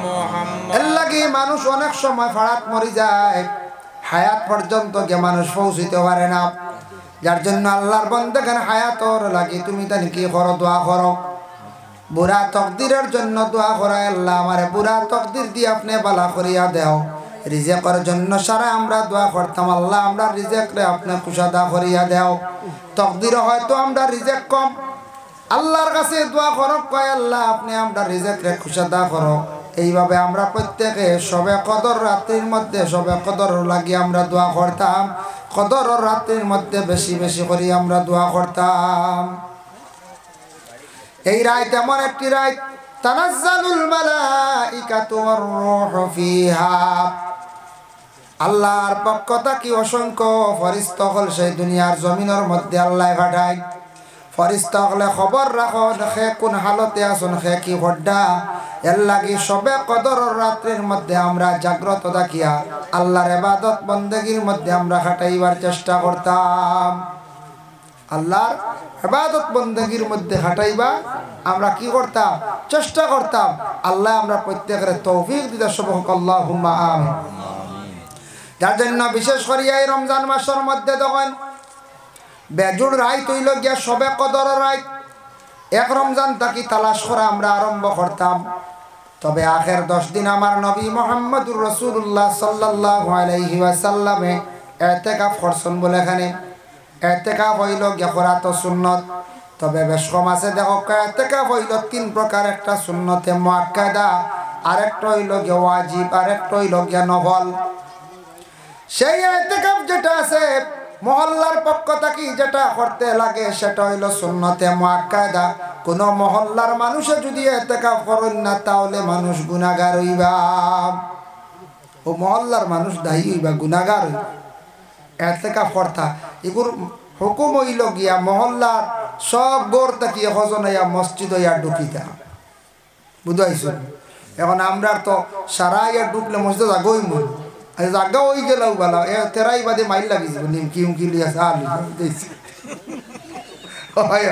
মুহাম্মদ এলাকি মানুষ অনেক সময় ফাড়াত মরি যায় হায়াত পর্যন্ত কে মানুষ পৌঁছিতে পারে না যার জন্য আল্লাহর বান্দাগান হায়াতর লাগি তুমি তানি কি করো দোয়া করো বুড়া তকদিরের জন্য দোয়া করা আল্লাহ আমারে বুড়া তকদির দিয়ে আপনি বালা করিয়া দেও রিজিকের জন্য সারা আমরা দোয়া করতাম আল্লাহ আমরা রিজিক রে আপনি কুশাদা করিয়া দেও তকদির হয়তো আমরা রিজিক কম আল্লাহর কাছে দোয়া করো কয় আল্লাহ আপনি আমরা রিজিক রে কুশাদা করো এইভাবে আমরা প্রত্যেকে সবে কদর রাত্রির মধ্যে সবে কদর লাগি আমরা দোয়া করতাম কদর রাত্রির মধ্যে বেশি বেশি করে আমরা দোয়া করতাম এই রাত এমন একটি রাত তানাজ্জালুল মালাইকাতু ওয়ার রূহু ফিহা আল্লাহর পক্ষ থাকি অসংখ্য ফেরেশতা হল সেই দুনিয়ার জমিনের মধ্যে আল্লাহ পাঠায় ফেরেশতা হলে খবর রাখো দেখে কোন হালতে আছেন খে কি হড্ডা এর লাগি সবে কদরের রাত্রির মধ্যে আমরা জাগ্রত থাকিয়া আল্লাহর ইবাদত বন্দেগীর মধ্যে আমরা খাটাইবার চেষ্টা করতাম আল্লাহর ইবাদত বন্দেগীর মধ্যে খাটাইবা আমরা কি করতাম চেষ্টা করতাম আল্লাহ আমরা প্রত্যেকের তৌফিক দিতে সবক আল্লাহুম্মা আমিন যার জন্য বিশেষ করে এই রমজান মাসের মধ্যে তখন বেজুড় রায় তৈল গিয়া সবে কদরের রায় এক রমজান তাকি তালাশ করা আমরা আরম্ভ করতাম তবে আখের 10 দিন আমার নবী মুহাম্মদুর রাসূলুল্লাহ সাল্লাল্লাহু আলাইহি ওয়াসাল্লামে ইতিকাফ করছেন বলে এখানে ইতিকাফ হইল গিয়া করাত সুন্নত তবে বেশ কম আছে দেখো ইতিকাফ হইল 3 প্রকার একটা সুন্নতে মুআক্কাদা আরেকটা হইল গিয়া ওয়াজিব আরেকটা হইল গিয়া নফল সেই ইতিকাফ যেটা আছে মহল্লার পক্ষ থেকে যেটা করতে লাগে সেটা হইল সুন্নতে মুআক্কাদা কোন মহল্লার মানুষে যদি ইতিকাফ করেন না তাহলে মানুষ গুনাহগার হইবা ও মহল্লার মানুষ দায়ী হইবা গুনাহগার হইবা ইতিকাফ করতা এগুর হুকুম হইল গিয়া মহল্লার সব গোর থেকে হজনাইয়া মসজিদ হইয়া ঢুকিতা বুঝাইছো এখন আমরা তো সারা ইয়া ঢুকলে মসজিদ আগই মন জাগা হয়ে গেল বলা এ তেরাই বাদে মাইল লাগি যাব নিমকি উমকি লিয়া সালি দিছি হয়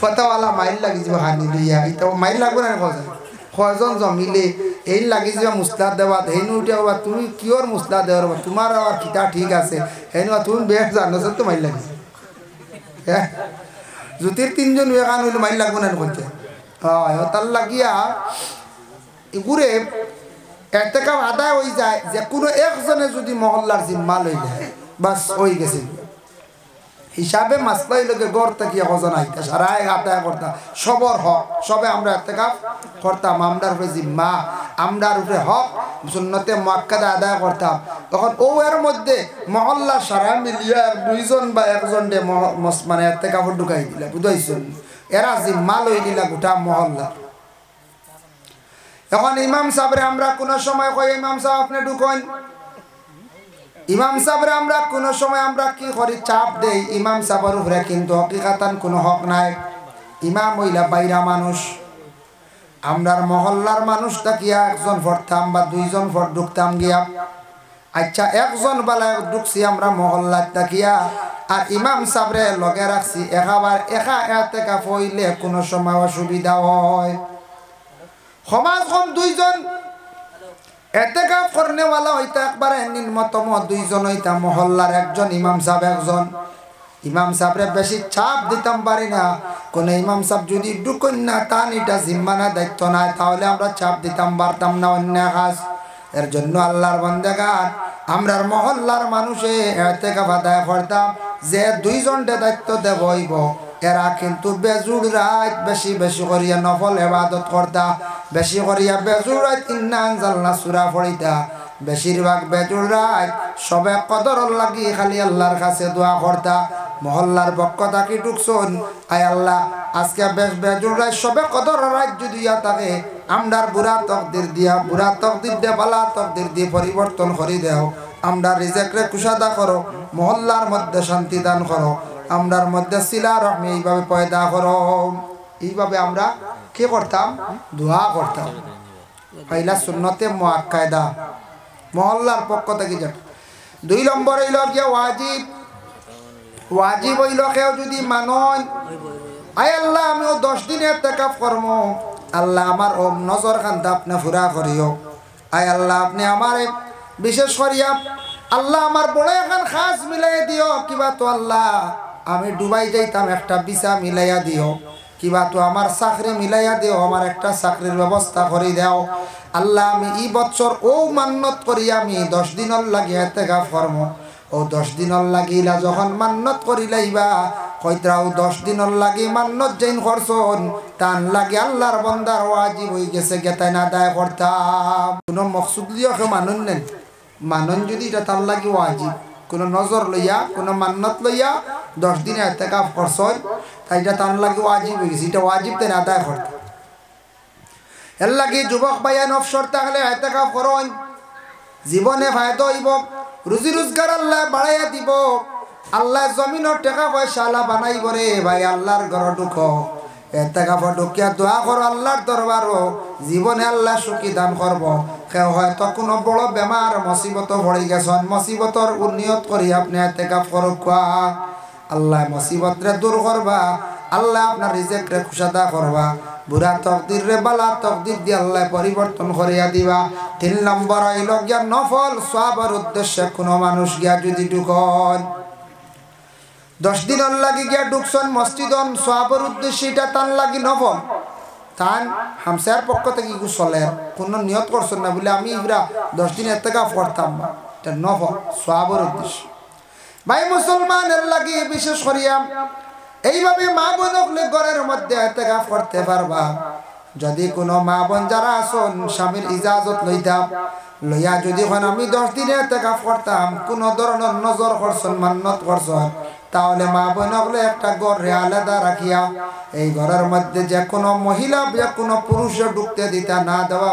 ফতাওয়ালা মাইল লাগি যাব হানি লিয়া এটা মাইল লাগবে না কথা কয়জন জমিলে এই লাগি যাব মুসলাদ দেওয়া হেনু উঠাবা তুমি কিওর মুসলাদ দেওয়া তোমার আর কিতা ঠিক আছে হেনু তুমি বেশ জানো তো মাইল লাগি হ্যাঁ জুতির 3 জন বেগান হইলে মাইল লাগবে না কথা হয় তার লাগিয়া এগুরে ইতিকাফ আদায় হয়ে যায় যে কোনো একজনে যদি মহল্লার জিম্মা লই যায় বাস হয়ে গেছে হিসাবে মাসলা হইলে গড় থেকে হজন আইতা সারা আদায় করতা সবর হক সবে আমরা ইতিকাফ করতাম আমরার উপরে জিম্মা আমরার উপরে হক সুন্নতে মুআক্কাদা আদায় করতাম তখন ও এর মধ্যে মহল্লা সারা মিলিয়া 2 জন বা 1 জন মানে ইতিকাফ ঢুকাই দিলা বুঝাইছেন এরা জিম্মা লই দিলা গোটা মহল্লা এখন ইমাম সাহেবরে আমরা কোন সময় কই ইমাম সাহেব আপনি ঢুকোন ইমাম সাহেবরে আমরা কোন সময় আমরা কি করি চাপ দেই ইমাম সাহেবের উপরে কিন্তু হকিকাতান কোনো হক নাই ইমাম হইলা বাইরা মানুষ আমরার মহল্লার মানুষ তাকিয়া একজন পড়তাম বা 2 জন পড় ঢুকতাম গিয়া আচ্ছা একজন বালা ঢুকছি আমরা মহল্লার তাকিয়া আর ইমাম সাহেবরে লগে রাখছি একাবার একা ইতিকাফ হইলে কোন সময় অসুবিধা হয় সমাজ কম 2 জন ইতিকাফ করনেওয়ালা হইতা একবারে নিম্নতম 2 জন হইতা মহল্লার একজন ইমাম সাহেব একজন ইমাম সাহেবরে বেশি চাপ দিতাম পারি না কোন ইমাম সাহেব যদি ঢুকন না তান এটা জিম্মানা দায়িত্ব নাই তাহলে আমরা চাপ দিতাম পারতাম না অন্য কাজ এর জন্য আল্লাহর বান্দাগান আমরার মহল্লার মানুষে ইতিকাফ আদায় করতাম যে 2 জনকে দায়িত্ব দেব হইব এরা কিন্তু বেজুড় রাত বেশি বেশি করিয়া নফল ইবাদত করতা বেশি করিয়া বেজুড় রাত ইন্না আনজালনা সূরা পড়িতা বেশিরভাগ বেজুড় রাত সবে কদর লাগি খালি আল্লাহর কাছে দোয়া করতা মহল্লার পক্ষ থাকি ঢুকছন আয় আল্লাহ আজকে বেশ বেজুড় রাত সবে কদর রাত যদি থাকে আমরার বুড়া তকদির দিয়া বালা তকদির দিয়ে পরিবর্তন করে দেও আমরা রিজেকরে কুশাদা করো মহল্লার মধ্যে শান্তি দান করো আমরার মধ্যে সিলা রহমি এইভাবে পয়দা করো এইভাবে আমরা কি করতাম দোয়া করতাম পয়লা সুন্নতে মুআক্কাদা মহল্লার পক্ষ থেকে যেটা 2 নম্বর হইল গিয়া ওয়াজিব হইল কেউ যদি মানন আয় আল্লাহ আমি 10 দিন ইতিকাফ করব আল্লাহ আমার ও নজর খানটা আপনি পুরা করিও আয় আল্লাহ আপনি আমারে বিশেষ করিয়া আল্লাহ আমার বড় এখন খাস মিলাই দিও কিবা তো আল্লাহ আমি দুবাই যাইতাম একটা ভিসা মিলাইয়া দিও কিবা তো আমার চাকরি মিলাইয়া দিও আমার একটা চাকরির ব্যবস্থা করে দাও আল্লাহ আমি এই বছর ও মান্নত করি আমি 10 দিনের লাগি ইতিকাফ করব ও 10 দিনের লাগিলা যখন মান্নত করিলাইবা কইতাও 10 দিনের লাগি মান্নত যেন করছন তান লাগি আল্লাহর বান্দার ওয়াজিব হই গেছে গেতাই না আদায় করতাম কোন মকসুদ লিয়া কে মানুন নেন মানুন যদি এটা তার লাগি ওয়াজিব কোন নজর লইয়া কোন মান্নত লইয়া 10 দিন ইতিকাফ করছন তাই এটা তার লাগি ওয়াজিব হই গেছে এটা ওয়াজিব তে না আদায় করতে এর লাগি যুবক ভাইয়ান অবসর থাকলে ইতিকাফ করুন জীবনে ফায়দা হইব রুজি রোজগার আল্লাহ বাড়াইয়া দিব আল্লাহ জমিনের টাকা পয়সা আল্লাহ বানাইব রে ভাই আল্লাহর ঘর ঢুকো এতেকাফ ঢুকিয়া দোয়া করো আল্লাহর দরবারও জীবনে আল্লাহ সুখী দান করব কেউ হয়তো কোনো বড় বেমার মুসিবত পড়ে গেছেন মুসিবতর উন্নিয়ত করি আপনি এতেকাফ করুক আল্লাহ মুসিবতরে দূর করবা আল্লাহ আপনার রিজেকরে খুশাদা করবা বুড়া তকদির রে বালা তকদির দিয়ে আল্লাহ পরিবর্তন করিয়া দিবা 3 নম্বর হইল গিয়া নফল সওয়াবের উদ্দেশ্যে কোনো মানুষ গিয়া যদি ঢুকন 10 দিন লাগি গিয়া ঢুকছেন মসজিদন সওয়াবের উদ্দেশ্যে এটা তান লাগি নফল তান হামসার পক্ষ থেকে কি চলে কোনো নিয়ত করছেন না বলে আমি ইবরা 10 দিন ইতিকাফ করতাম না এটা নফল সওয়াবের উদ্দেশ্যে ভাই মুসলমানের লাগি বিশেষ করিয়া এইভাবে মা বোনকলে ঘরের মধ্যে ইতিকাফ করতে পারবা যদি কোনো মা বোন যারা আছেন স্বামীর ইজাজত লইতাম লইয়া যদি কোন আমি 10 দিনে ইতিকাফ করতাম কোন ধরনের নজর করছেন মান্নত করছেন তাহলে মা বোনকলে একটা ঘরে আলাদা রাখিয়া এই ঘরের মধ্যে যে কোনো মহিলা যে কোনো পুরুষ ঢুকতে দিতা না দেওয়া